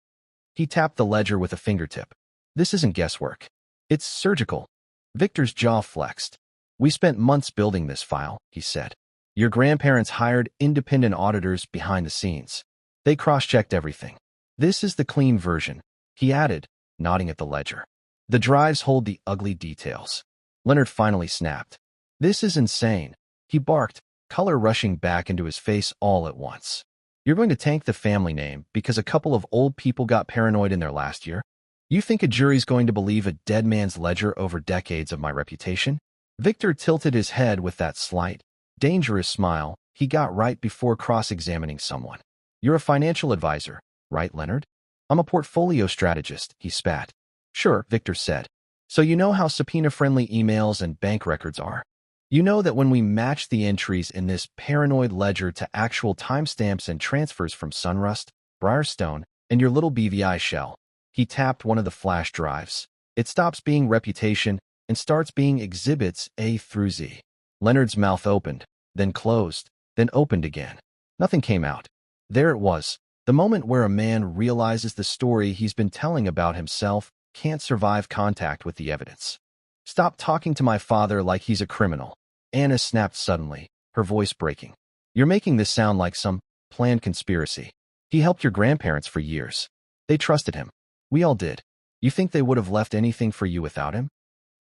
S1: He tapped the ledger with a fingertip. This isn't guesswork. It's surgical. Victor's jaw flexed. We spent months building this file, he said. Your grandparents hired independent auditors behind the scenes. They cross-checked everything. This is the clean version, he added, nodding at the ledger. The drives hold the ugly details. Leonard finally snapped. This is insane, he barked, color rushing back into his face all at once. You're going to tank the family name because a couple of old people got paranoid in their last year? You think a jury's going to believe a dead man's ledger over decades of my reputation? Victor tilted his head with that slight, dangerous smile he got right before cross-examining someone. You're a financial advisor, right, Leonard? I'm a portfolio strategist, he spat. Sure, Victor said. So you know how subpoena-friendly emails and bank records are. You know that when we match the entries in this paranoid ledger to actual timestamps and transfers from Sunrust, Briarstone, and your little BVI shell, he tapped one of the flash drives. It stops being reputation and starts being exhibits A through Z. Leonard's mouth opened, then closed, then opened again. Nothing came out. There it was, the moment where a man realizes the story he's been telling about himself can't survive contact with the evidence. Stop talking to my father like he's a criminal. Anna snapped suddenly, her voice breaking. You're making this sound like some planned conspiracy. He helped your grandparents for years. They trusted him. We all did. You think they would have left anything for you without him?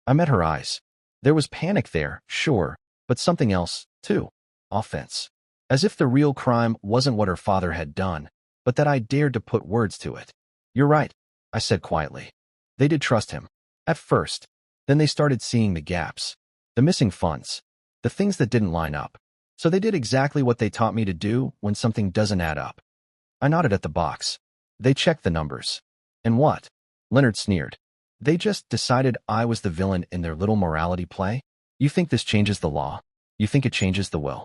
S1: I met her eyes. There was panic there, sure, but something else, too. Offense. As if the real crime wasn't what her father had done, but that I dared to put words to it. You're right, I said quietly. They did trust him. At first. Then they started seeing the gaps. The missing funds. The things that didn't line up. So they did exactly what they taught me to do when something doesn't add up. I nodded at the box. They checked the numbers. And what? Leonard sneered. They just decided I was the villain in their little morality play? You think this changes the law? You think it changes the will?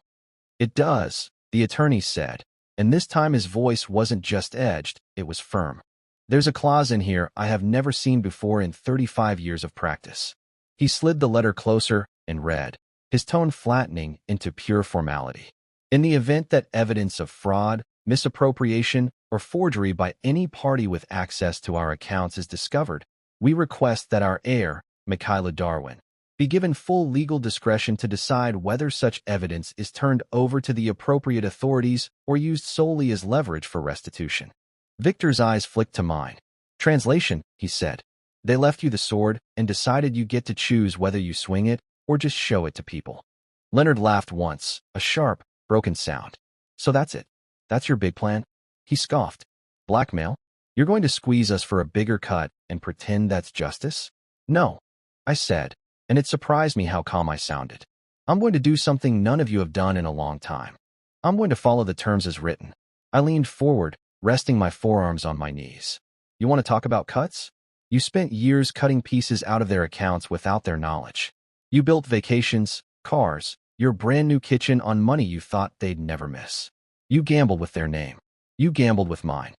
S1: It does, the attorney said. And this time his voice wasn't just edged, it was firm. There's a clause in here I have never seen before in 35 years of practice. He slid the letter closer and read, his tone flattening into pure formality. In the event that evidence of fraud, misappropriation, or forgery by any party with access to our accounts is discovered, we request that our heir, Michaela Darwin, be given full legal discretion to decide whether such evidence is turned over to the appropriate authorities or used solely as leverage for restitution. Victor's eyes flicked to mine. Translation, he said. They left you the sword and decided you get to choose whether you swing it or just show it to people. Leonard laughed once, a sharp, broken sound. So that's it. That's your big plan? He scoffed. Blackmail? You're going to squeeze us for a bigger cut and pretend that's justice? No, I said, and it surprised me how calm I sounded. I'm going to do something none of you have done in a long time. I'm going to follow the terms as written. I leaned forward, resting my forearms on my knees. You want to talk about cuts? You spent years cutting pieces out of their accounts without their knowledge. You built vacations, cars, your brand new kitchen on money you thought they'd never miss. You gambled with their name. You gambled with mine.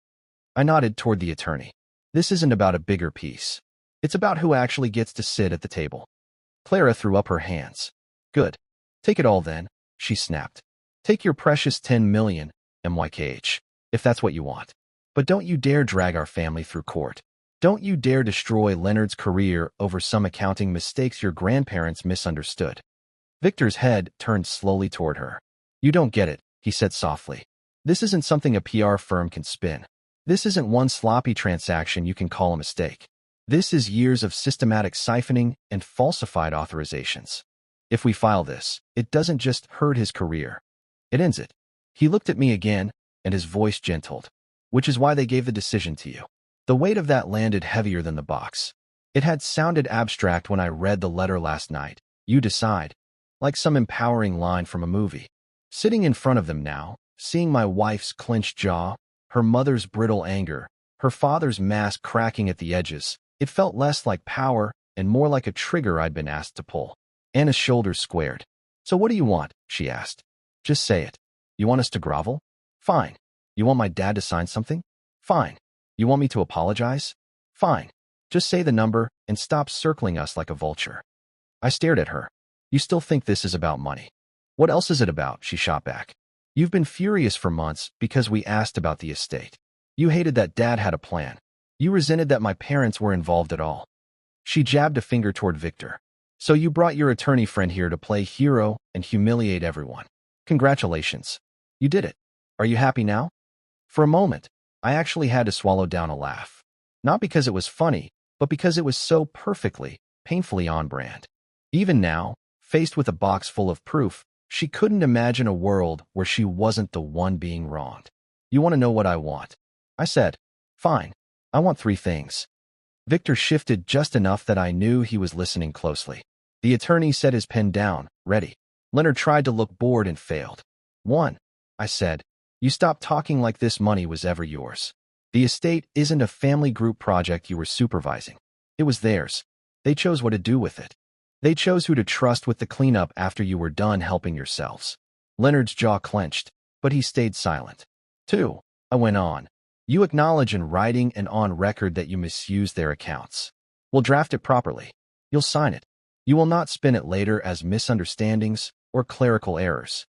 S1: I nodded toward the attorney. This isn't about a bigger piece. It's about who actually gets to sit at the table. Clara threw up her hands. Good. Take it all then, she snapped. Take your precious 10 million, MYKH, if that's what you want. But don't you dare drag our family through court. Don't you dare destroy Leonard's career over some accounting mistakes your grandparents misunderstood. Victor's head turned slowly toward her. You don't get it, he said softly. This isn't something a PR firm can spin. This isn't one sloppy transaction you can call a mistake. This is years of systematic siphoning and falsified authorizations. If we file this, it doesn't just hurt his career. It ends it. He looked at me again, and his voice gentled. Which is why they gave the decision to you. The weight of that landed heavier than the box. It had sounded abstract when I read the letter last night. You decide. Like some empowering line from a movie. Sitting in front of them now, seeing my wife's clenched jaw, her mother's brittle anger, her father's mask cracking at the edges, it felt less like power and more like a trigger I'd been asked to pull. Anna's shoulders squared. So what do you want? She asked. Just say it. You want us to grovel? Fine. You want my dad to sign something? Fine. You want me to apologize? Fine. Just say the number and stop circling us like a vulture. I stared at her. You still think this is about money? What else is it about? She shot back. You've been furious for months because we asked about the estate. You hated that Dad had a plan. You resented that my parents were involved at all. She jabbed a finger toward Victor. So you brought your attorney friend here to play hero and humiliate everyone. Congratulations. You did it. Are you happy now? For a moment, I actually had to swallow down a laugh. Not because it was funny, but because it was so perfectly, painfully on brand. Even now, faced with a box full of proof, she couldn't imagine a world where she wasn't the one being wronged. You want to know what I want? I said, fine. I want 3 things. Victor shifted just enough that I knew he was listening closely. The attorney set his pen down, ready. Leonard tried to look bored and failed. 1. I said, you stopped talking like this money was ever yours. The estate isn't a family group project you were supervising. It was theirs. They chose what to do with it. They chose who to trust with the cleanup after you were done helping yourselves. Leonard's jaw clenched, but he stayed silent. 2. I went on. You acknowledge in writing and on record that you misused their accounts. We'll draft it properly. You'll sign it. You will not spin it later as misunderstandings or clerical errors.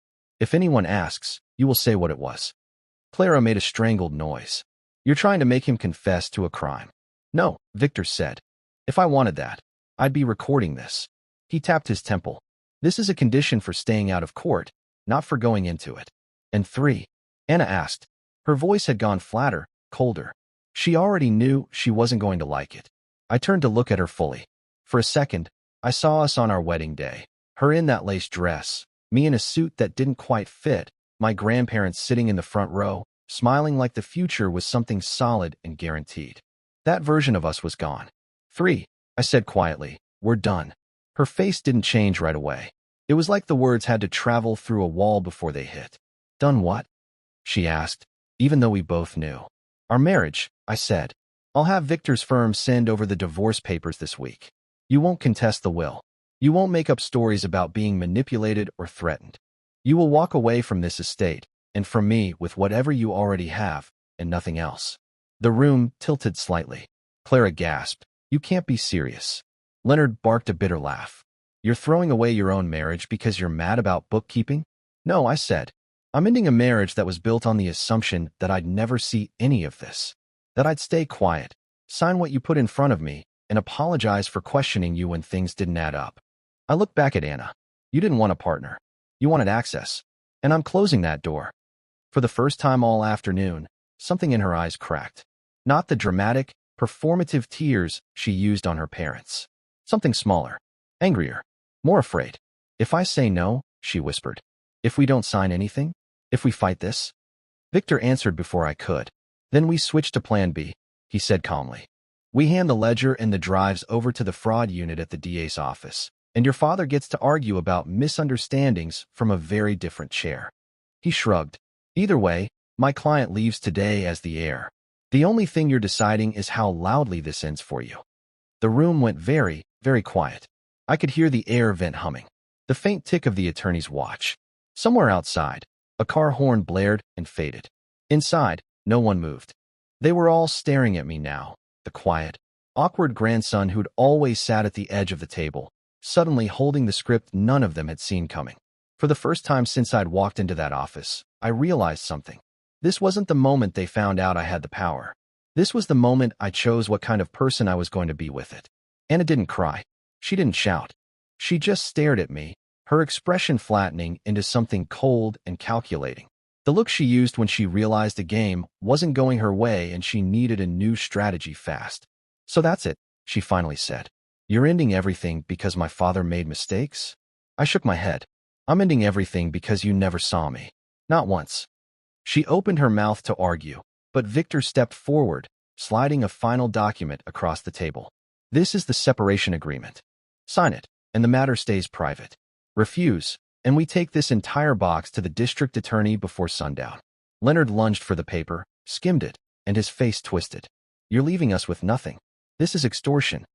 S1: If anyone asks, you will say what it was. Clara made a strangled noise. You're trying to make him confess to a crime. No, Victor said. If I wanted that, I'd be recording this. He tapped his temple. This is a condition for staying out of court, not for going into it. And 3, Anna asked. Her voice had gone flatter, colder. She already knew she wasn't going to like it. I turned to look at her fully. For a second, I saw us on our wedding day. Her in that lace dress, me in a suit that didn't quite fit, my grandparents sitting in the front row, smiling like the future was something solid and guaranteed. That version of us was gone. 3, I said quietly, we're done. Her face didn't change right away. It was like the words had to travel through a wall before they hit. Done what? She asked, even though we both knew. Our marriage, I said. I'll have Victor's firm send over the divorce papers this week. You won't contest the will. You won't make up stories about being manipulated or threatened. You will walk away from this estate, and from me with whatever you already have, and nothing else. The room tilted slightly. Clara gasped. You can't be serious. Leonard barked a bitter laugh. You're throwing away your own marriage because you're mad about bookkeeping? No, I said. I'm ending a marriage that was built on the assumption that I'd never see any of this. That I'd stay quiet, sign what you put in front of me, and apologize for questioning you when things didn't add up. I looked back at Anna. You didn't want a partner. You wanted access. And I'm closing that door. For the first time all afternoon, something in her eyes cracked. Not the dramatic, performative tears she used on her parents. Something smaller, angrier, more afraid. If I say no, she whispered. If we don't sign anything? If we fight this? Victor answered before I could. Then we switch to plan B, he said calmly. We hand the ledger and the drives over to the fraud unit at the DA's office, and your father gets to argue about misunderstandings from a very different chair. He shrugged. Either way, My client leaves today as the heir. The only thing you're deciding is how loudly this ends for you. The room went very, very quiet. I could hear the air vent humming, the faint tick of the attorney's watch. Somewhere outside, a car horn blared and faded. Inside, no one moved. They were all staring at me now, the quiet, awkward grandson who'd always sat at the edge of the table, suddenly holding the script none of them had seen coming. For the first time since I'd walked into that office, I realized something. This wasn't the moment they found out I had the power. This was the moment I chose what kind of person I was going to be with it. Anna didn't cry. She didn't shout. She just stared at me, her expression flattening into something cold and calculating. The look she used when she realized the game wasn't going her way and she needed a new strategy fast. "So that's it," she finally said. "You're ending everything because my father made mistakes?" I shook my head. "I'm ending everything because you never saw me. Not once." She opened her mouth to argue, but Victor stepped forward, sliding a final document across the table. "This is the separation agreement. Sign it, and the matter stays private. Refuse, and we take this entire box to the district attorney before sundown." Leonard lunged for the paper, skimmed it, and his face twisted. "You're leaving us with nothing. This is extortion."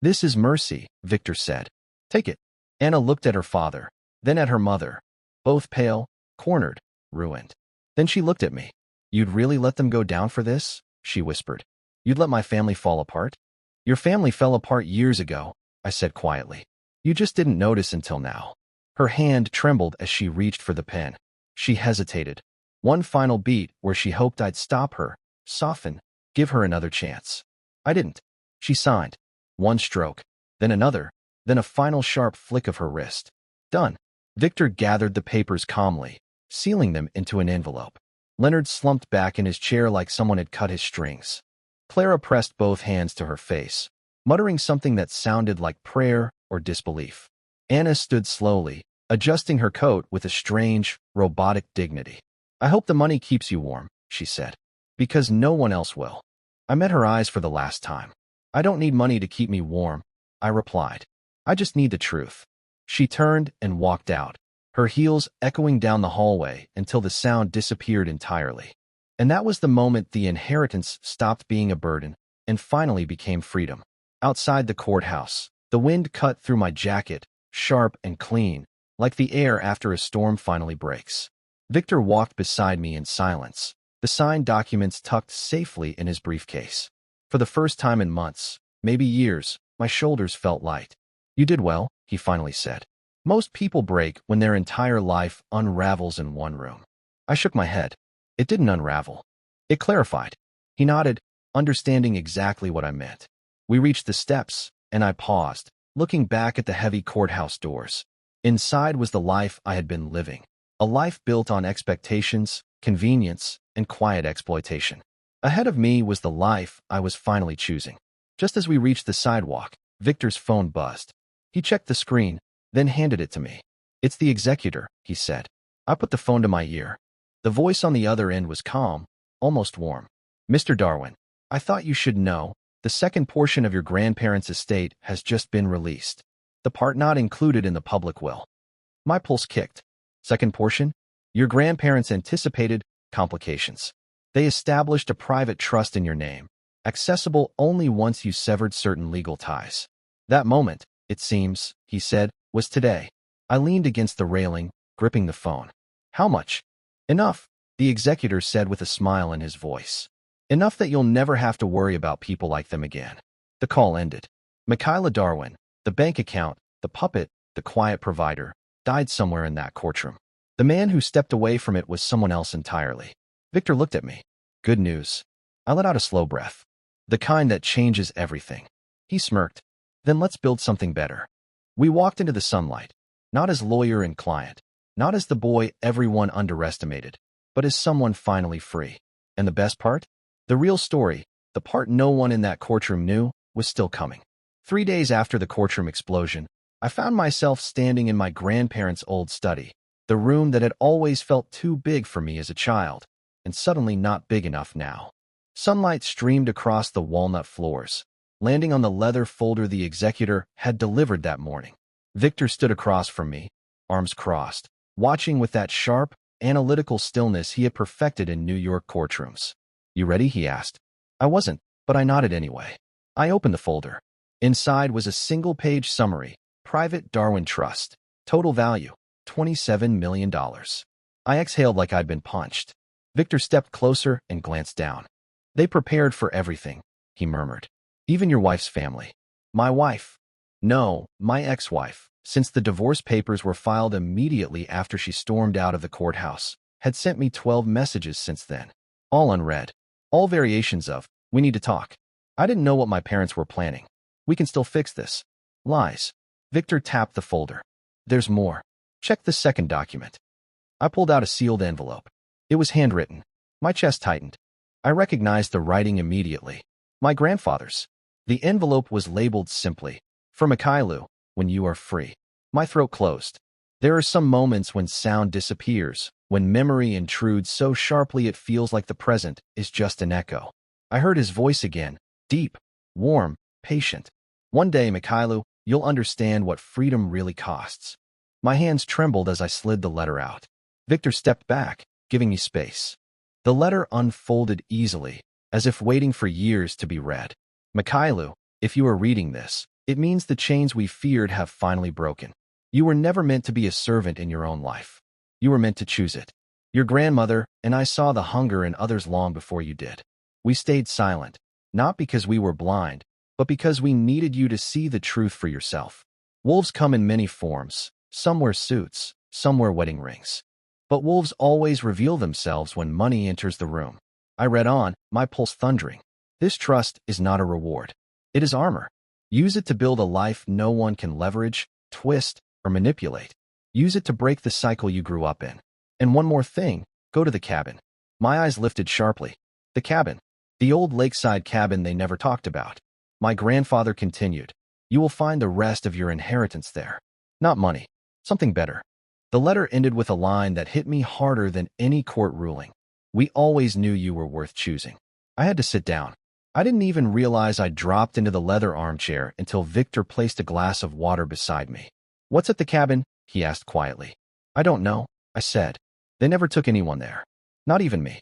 S1: "This is mercy," Victor said. "Take it." Anna looked at her father, then at her mother, both pale, cornered, ruined. Then she looked at me. "You'd really let them go down for this?" she whispered. "You'd let my family fall apart?" "Your family fell apart years ago," I said quietly. "You just didn't notice until now." Her hand trembled as she reached for the pen. She hesitated. One final beat where she hoped I'd stop her, soften, give her another chance. I didn't. She signed. One stroke, then another, then a final sharp flick of her wrist. Done. Victor gathered the papers calmly, sealing them into an envelope. Leonard slumped back in his chair like someone had cut his strings. Clara pressed both hands to her face, muttering something that sounded like prayer or disbelief. Anna stood slowly, adjusting her coat with a strange, robotic dignity. "I hope the money keeps you warm," she said, "because no one else will." I met her eyes for the last time. "I don't need money to keep me warm," I replied. "I just need the truth." She turned and walked out, her heels echoing down the hallway until the sound disappeared entirely. And that was the moment the inheritance stopped being a burden and finally became freedom. Outside the courthouse, the wind cut through my jacket, sharp and clean, like the air after a storm finally breaks. Victor walked beside me in silence, the signed documents tucked safely in his briefcase. For the first time in months, maybe years, my shoulders felt light. "You did well," he finally said. "Most people break when their entire life unravels in one room." I shook my head. "It didn't unravel. It clarified." He nodded, understanding exactly what I meant. We reached the steps, and I paused, looking back at the heavy courthouse doors. Inside was the life I had been living, a life built on expectations, convenience, and quiet exploitation. Ahead of me was the life I was finally choosing. Just as we reached the sidewalk, Victor's phone buzzed. He checked the screen, then handed it to me. "It's the executor," he said. I put the phone to my ear. The voice on the other end was calm, almost warm. "Mr. Darwin, I thought you should know, the second portion of your grandparents' estate has just been released. The part not included in the public will." My pulse kicked. "Second portion?" "Your grandparents anticipated complications. They established a private trust in your name, accessible only once you severed certain legal ties. That moment, it seems," he said, "was today." I leaned against the railing, gripping the phone. "How much?" "Enough," the executor said with a smile in his voice. "Enough that you'll never have to worry about people like them again." The call ended. Michaela Darwin, the bank account, the puppet, the quiet provider, died somewhere in that courtroom. The man who stepped away from it was someone else entirely. Victor looked at me. "Good news." I let out a slow breath. "The kind that changes everything." He smirked. "Then let's build something better." We walked into the sunlight, not as lawyer and client, not as the boy everyone underestimated, but as someone finally free. And the best part? The real story, the part no one in that courtroom knew, was still coming. 3 days after the courtroom explosion, I found myself standing in my grandparents' old study, the room that had always felt too big for me as a child, and suddenly not big enough now. Sunlight streamed across the walnut floors, landing on the leather folder the executor had delivered that morning. Victor stood across from me, arms crossed, watching with that sharp, analytical stillness he had perfected in New York courtrooms. "You ready?" he asked. I wasn't, but I nodded anyway. I opened the folder. Inside was a single-page summary. Private Darwin Trust. Total value, $27 million. I exhaled like I'd been punched. Victor stepped closer and glanced down. "They prepared for everything," he murmured. "Even your wife's family." "My wife?" "No, my ex-wife, since the divorce papers were filed immediately after she stormed out of the courthouse, had sent me 12 messages since then, all unread. All variations of, 'We need to talk.' I didn't know what my parents were planning. 'We can still fix this.' Lies." Victor tapped the folder. "There's more. Check the second document." I pulled out a sealed envelope. It was handwritten. My chest tightened. I recognized the writing immediately. My grandfather's. The envelope was labeled simply, "For Mikhailu, when you are free." My throat closed. There are some moments when sound disappears, when memory intrudes so sharply it feels like the present is just an echo. I heard his voice again, deep, warm, patient. "One day, Mikhailu, you'll understand what freedom really costs." My hands trembled as I slid the letter out. Victor stepped back, giving me space. The letter unfolded easily, as if waiting for years to be read. "Mikhailu, if you are reading this, it means the chains we feared have finally broken. You were never meant to be a servant in your own life. You were meant to choose it. Your grandmother and I saw the hunger in others long before you did. We stayed silent, not because we were blind, but because we needed you to see the truth for yourself. Wolves come in many forms. Some wear suits, some wear wedding rings. But wolves always reveal themselves when money enters the room." I read on, my pulse thundering. "This trust is not a reward. It is armor. Use it to build a life no one can leverage, twist, or manipulate. Use it to break the cycle you grew up in. And one more thing, go to the cabin." My eyes lifted sharply. The cabin. The old lakeside cabin they never talked about. My grandfather continued, "You will find the rest of your inheritance there. Not money. Something better." The letter ended with a line that hit me harder than any court ruling. "We always knew you were worth choosing." I had to sit down. I didn't even realize I dropped into the leather armchair until Victor placed a glass of water beside me. "What's at the cabin?" he asked quietly. "I don't know," I said. "They never took anyone there. Not even me."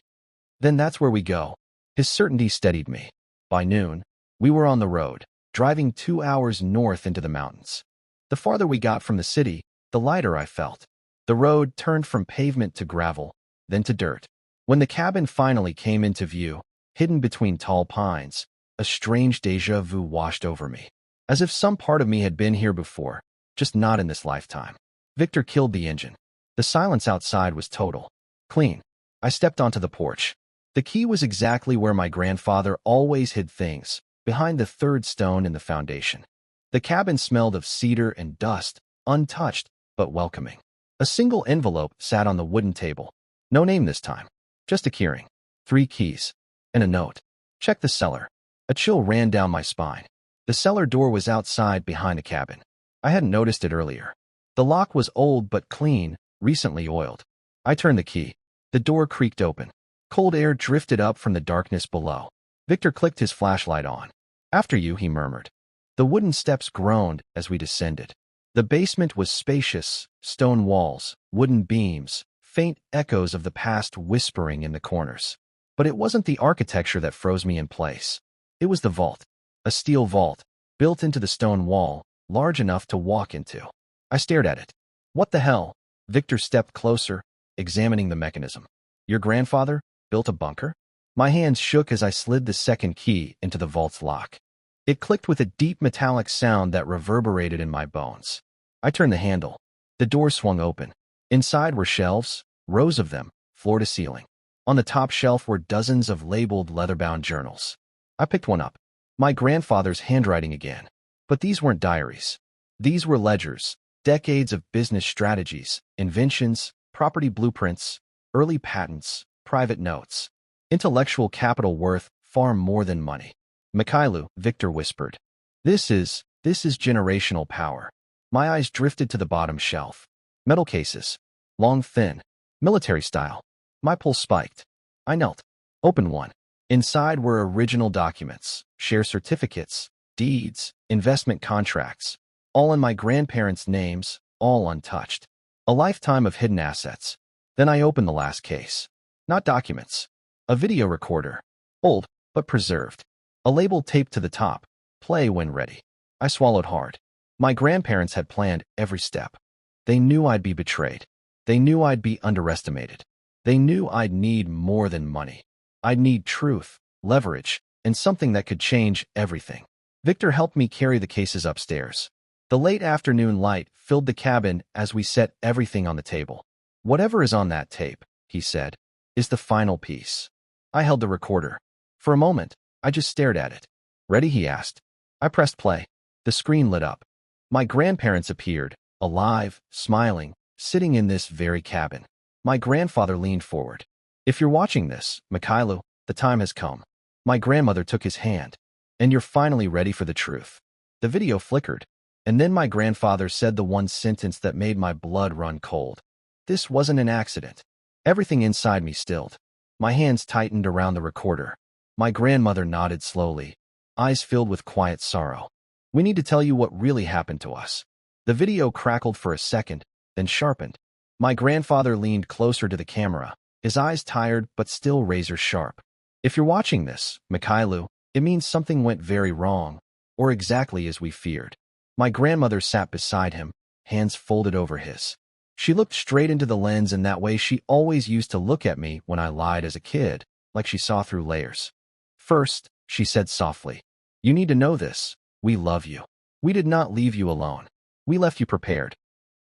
S1: "Then that's where we go." His certainty steadied me. By noon, we were on the road, driving 2 hours north into the mountains. The farther we got from the city, the lighter I felt. The road turned from pavement to gravel, then to dirt. When the cabin finally came into view, hidden between tall pines, a strange déjà vu washed over me. As if some part of me had been here before, just not in this lifetime. Victor killed the engine. The silence outside was total. Clean. I stepped onto the porch. The key was exactly where my grandfather always hid things, behind the third stone in the foundation. The cabin smelled of cedar and dust, untouched, but welcoming. A single envelope sat on the wooden table. No name this time. Just a keyring. 3 keys. And a note. "Check the cellar." A chill ran down my spine. The cellar door was outside behind the cabin. I hadn't noticed it earlier. The lock was old but clean, recently oiled. I turned the key. The door creaked open. Cold air drifted up from the darkness below. Victor clicked his flashlight on. "After you," he murmured. The wooden steps groaned as we descended. The basement was spacious, stone walls, wooden beams, faint echoes of the past whispering in the corners. But it wasn't the architecture that froze me in place. It was the vault. A steel vault, built into the stone wall, large enough to walk into. I stared at it. "What the hell?" Victor stepped closer, examining the mechanism. "Your grandfather built a bunker?" My hands shook as I slid the second key into the vault's lock. It clicked with a deep metallic sound that reverberated in my bones. I turned the handle. The door swung open. Inside were shelves, rows of them, floor to ceiling. On the top shelf were dozens of labeled leather-bound journals. I picked one up. My grandfather's handwriting again. But these weren't diaries. These were ledgers, decades of business strategies, inventions, property blueprints, early patents, private notes. Intellectual capital worth far more than money. "Mikhailu," Victor whispered. This is generational power." My eyes drifted to the bottom shelf. Metal cases. Long, thin. Military style. My pulse spiked. I knelt. Opened one. Inside were original documents, share certificates, deeds, investment contracts, all in my grandparents' names, all untouched. A lifetime of hidden assets. Then I opened the last case. Not documents. A video recorder. Old, but preserved. A label taped to the top. Play when ready. I swallowed hard. My grandparents had planned every step. They knew I'd be betrayed. They knew I'd be underestimated. They knew I'd need more than money. I'd need truth, leverage, and something that could change everything. Victor helped me carry the cases upstairs. The late afternoon light filled the cabin as we set everything on the table. Whatever is on that tape, he said, is the final piece. I held the recorder. For a moment, I just stared at it. Ready? He asked. I pressed play. The screen lit up. My grandparents appeared, alive, smiling, sitting in this very cabin. My grandfather leaned forward. If you're watching this, Mikhailo, the time has come. My grandmother took his hand. And you're finally ready for the truth. The video flickered. And then my grandfather said the one sentence that made my blood run cold. This wasn't an accident. Everything inside me stilled. My hands tightened around the recorder. My grandmother nodded slowly, eyes filled with quiet sorrow. We need to tell you what really happened to us. The video crackled for a second, then sharpened. My grandfather leaned closer to the camera, his eyes tired but still razor sharp. If you're watching this, Mikhailo, it means something went very wrong, or exactly as we feared. My grandmother sat beside him, hands folded over his. She looked straight into the lens in that way she always used to look at me when I lied as a kid, like she saw through layers. First, she said softly, you need to know this. We love you. We did not leave you alone. We left you prepared.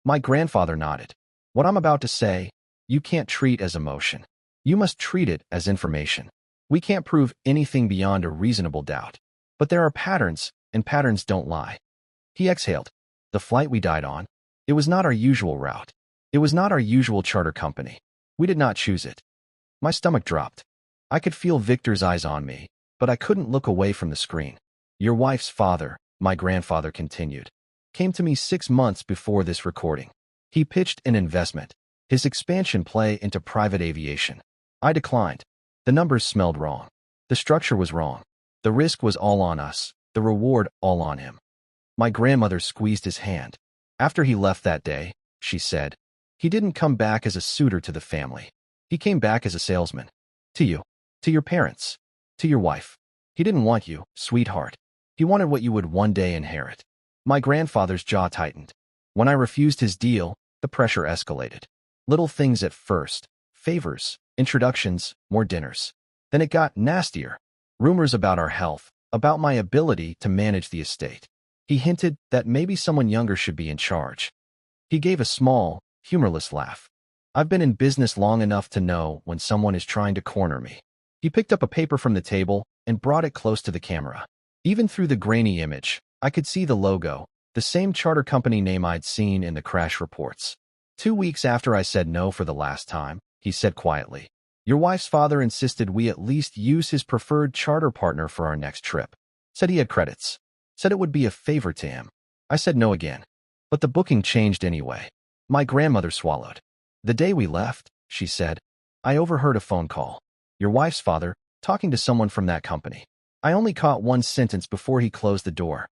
S1: My grandfather nodded. What I'm about to say, you can't treat as emotion. You must treat it as information. We can't prove anything beyond a reasonable doubt. But there are patterns, and patterns don't lie. He exhaled. The flight we died on, it was not our usual route. It was not our usual charter company. We did not choose it. My stomach dropped. I could feel Victor's eyes on me, but I couldn't look away from the screen. Your wife's father, my grandfather continued, came to me 6 months before this recording. He pitched an investment, his expansion play into private aviation. I declined. The numbers smelled wrong. The structure was wrong. The risk was all on us, the reward all on him. My grandmother squeezed his hand. After he left that day, she said, he didn't come back as a suitor to the family. He came back as a salesman. To you. To your parents. To your wife. He didn't want you, sweetheart. He wanted what you would one day inherit. My grandfather's jaw tightened. When I refused his deal, the pressure escalated. Little things at first. Favors, introductions, more dinners. Then it got nastier. Rumors about our health, about my ability to manage the estate. He hinted that maybe someone younger should be in charge. He gave a small, humorless laugh. I've been in business long enough to know when someone is trying to corner me. He picked up a paper from the table and brought it close to the camera. Even through the grainy image, I could see the logo, the same charter company name I'd seen in the crash reports. 2 weeks after I said no for the last time, he said quietly, your wife's father insisted we at least use his preferred charter partner for our next trip. Said he had credits. Said it would be a favor to him. I said no again. But the booking changed anyway. My grandmother swallowed. The day we left, she said, I overheard a phone call. Your wife's father, talking to someone from that company. I only caught one sentence before he closed the door.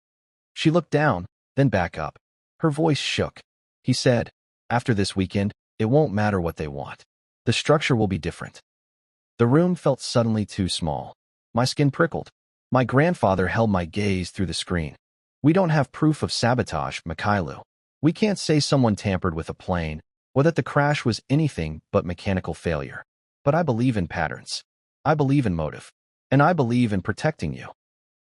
S1: She looked down, then back up. Her voice shook. He said, after this weekend, it won't matter what they want. The structure will be different. The room felt suddenly too small. My skin prickled. My grandfather held my gaze through the screen. We don't have proof of sabotage, Mikhailo. We can't say someone tampered with a plane, or that the crash was anything but mechanical failure. But I believe in patterns. I believe in motive. And I believe in protecting you.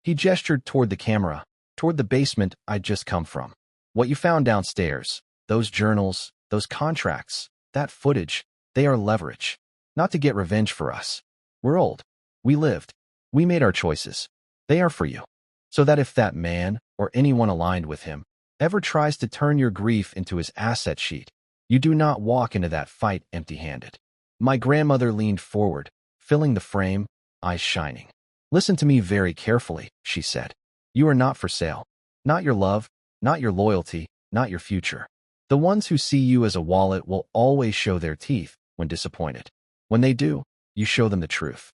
S1: He gestured toward the camera, toward the basement I'd just come from. What you found downstairs, those journals, those contracts, that footage, they are leverage. Not to get revenge for us. We're old. We lived. We made our choices. They are for you. So that if that man, or anyone aligned with him, ever tries to turn your grief into his asset sheet, you do not walk into that fight empty-handed. My grandmother leaned forward, filling the frame, eyes shining. Listen to me very carefully, she said. You are not for sale. Not your love, not your loyalty, not your future. The ones who see you as a wallet will always show their teeth when disappointed. When they do, you show them the truth.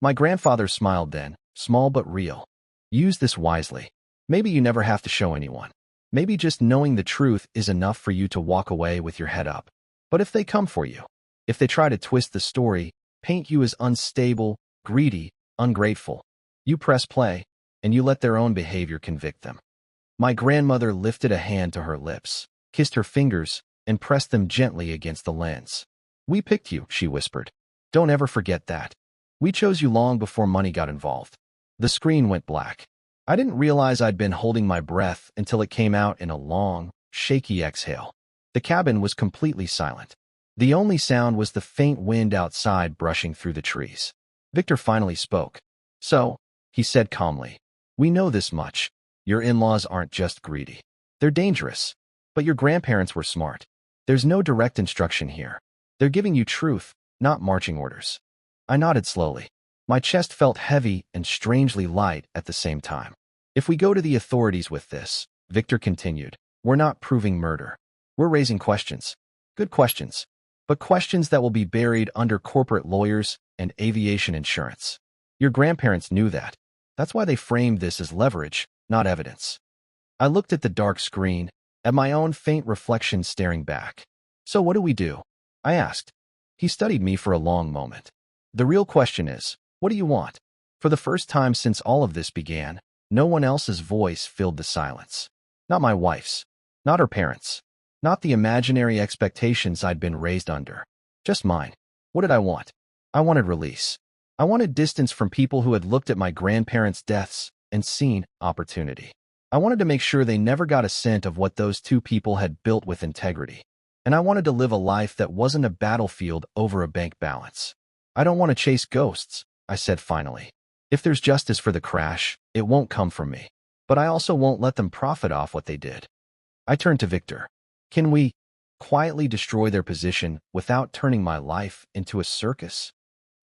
S1: My grandfather smiled then, small but real. Use this wisely. Maybe you never have to show anyone. Maybe just knowing the truth is enough for you to walk away with your head up. But if they come for you, If they try to twist the story, paint you as unstable, greedy, ungrateful, you press play, and you let their own behavior convict them. My grandmother lifted a hand to her lips, kissed her fingers, and pressed them gently against the lens. "We picked you," she whispered. "Don't ever forget that. We chose you long before money got involved." The screen went black. I didn't realize I'd been holding my breath until it came out in a long, shaky exhale. The cabin was completely silent. The only sound was the faint wind outside brushing through the trees. Victor finally spoke. "So," he said calmly, "we know this much. Your in-laws aren't just greedy. They're dangerous. But your grandparents were smart. There's no direct instruction here. They're giving you truth, not marching orders." I nodded slowly. My chest felt heavy and strangely light at the same time. "If we go to the authorities with this," Victor continued, "we're not proving murder. We're raising questions. Good questions. But questions that will be buried under corporate lawyers and aviation insurance. Your grandparents knew that. That's why they framed this as leverage, not evidence." I looked at the dark screen, at my own faint reflection staring back. "So what do we do?" I asked. He studied me for a long moment. "The real question is, what do you want?" For the first time since all of this began, no one else's voice filled the silence. Not my wife's. Not her parents'. Not the imaginary expectations I'd been raised under. Just mine. What did I want? I wanted release. I wanted distance from people who had looked at my grandparents' deaths and seen opportunity. I wanted to make sure they never got a scent of what those two people had built with integrity. And I wanted to live a life that wasn't a battlefield over a bank balance. "I don't want to chase ghosts," I said finally. "If there's justice for the crash, it won't come from me. But I also won't let them profit off what they did." I turned to Victor. "Can we quietly destroy their position without turning my life into a circus?"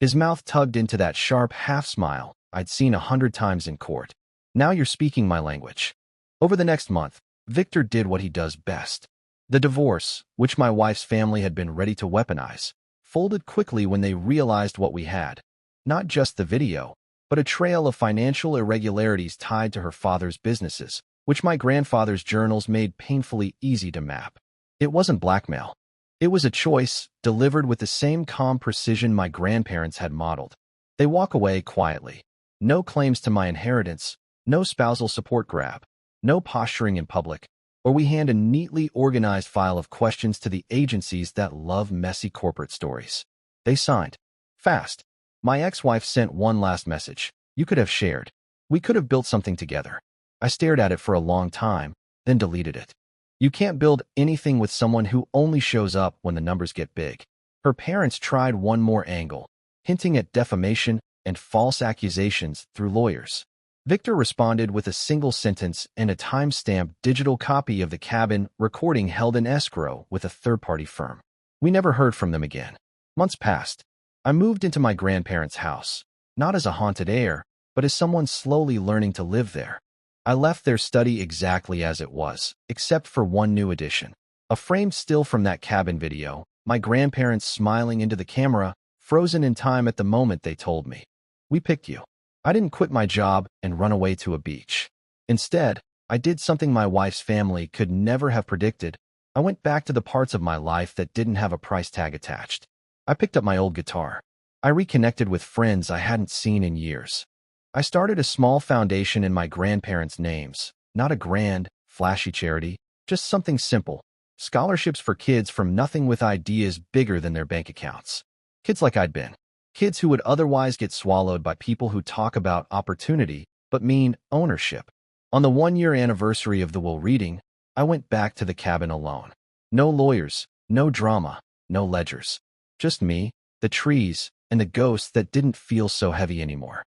S1: His mouth tugged into that sharp half-smile I'd seen 100 times in court. "Now you're speaking my language." Over the next month, Victor did what he does best. The divorce, which my wife's family had been ready to weaponize, folded quickly when they realized what we had. Not just the video, but a trail of financial irregularities tied to her father's businesses, which my grandfather's journals made painfully easy to map. It wasn't blackmail. It was a choice, delivered with the same calm precision my grandparents had modeled. They walk away quietly. No claims to my inheritance, no spousal support grab, no posturing in public, or we hand a neatly organized file of questions to the agencies that love messy corporate stories. They signed. Fast. My ex-wife sent one last message. "You could have shared. We could have built something together." I stared at it for a long time, then deleted it. You can't build anything with someone who only shows up when the numbers get big. Her parents tried one more angle, hinting at defamation and false accusations through lawyers. Victor responded with a single sentence and a time-stamped digital copy of the cabin recording held in escrow with a third-party firm. We never heard from them again. Months passed. I moved into my grandparents' house, not as a haunted heir, but as someone slowly learning to live there. I left their study exactly as it was, except for one new addition. A framed still from that cabin video, my grandparents smiling into the camera, frozen in time at the moment they told me, "We picked you." I didn't quit my job and run away to a beach. Instead, I did something my wife's family could never have predicted. I went back to the parts of my life that didn't have a price tag attached. I picked up my old guitar. I reconnected with friends I hadn't seen in years. I started a small foundation in my grandparents' names, not a grand, flashy charity, just something simple. Scholarships for kids from nothing with ideas bigger than their bank accounts. Kids like I'd been. Kids who would otherwise get swallowed by people who talk about opportunity but mean ownership. On the 1-year anniversary of the will reading, I went back to the cabin alone. No lawyers, no drama, no ledgers. Just me, the trees, and the ghosts that didn't feel so heavy anymore.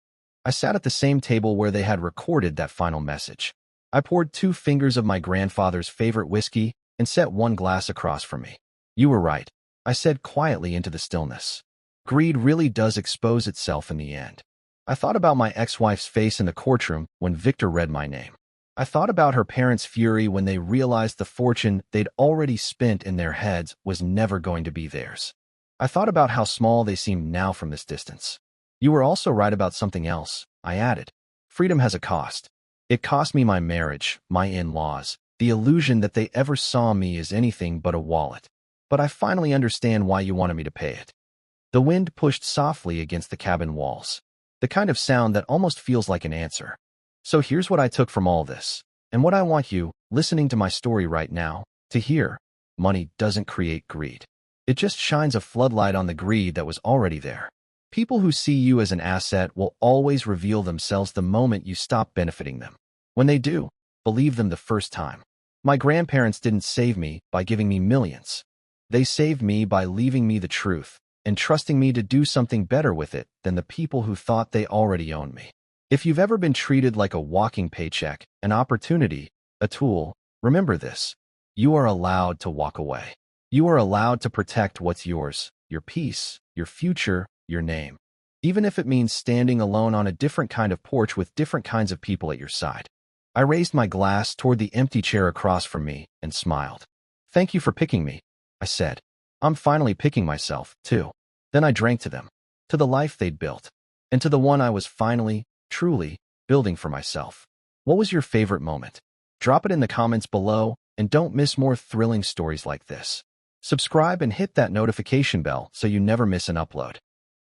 S1: I sat at the same table where they had recorded that final message. I poured 2 fingers of my grandfather's favorite whiskey and set one glass across from me. "You were right," I said quietly into the stillness. Greed really does expose itself in the end. I thought about my ex-wife's face in the courtroom when Victor read my name. I thought about her parents' fury when they realized the fortune they'd already spent in their heads was never going to be theirs. I thought about how small they seemed now from this distance. "You were also right about something else," I added. "Freedom has a cost. It cost me my marriage, my in-laws, the illusion that they ever saw me as anything but a wallet. but I finally understand why you wanted me to pay it. The wind pushed softly against the cabin walls, the kind of sound that almost feels like an answer. So here's what I took from all this, and what I want you, listening to my story right now, to hear. Money doesn't create greed. It just shines a floodlight on the greed that was already there. People who see you as an asset will always reveal themselves the moment you stop benefiting them. When they do, believe them the first time. My grandparents didn't save me by giving me millions. They saved me by leaving me the truth and trusting me to do something better with it than the people who thought they already owned me. If you've ever been treated like a walking paycheck, an opportunity, a tool, remember this. You are allowed to walk away. You are allowed to protect what's yours, your peace, your future, your name. Even if it means standing alone on a different kind of porch with different kinds of people at your side. I raised my glass toward the empty chair across from me and smiled. Thank you for picking me, I said. I'm finally picking myself, too. Then I drank to them, to the life they'd built, and to the one I was finally, truly, building for myself. What was your favorite moment? Drop it in the comments below, and don't miss more thrilling stories like this. Subscribe and hit that notification bell so you never miss an upload.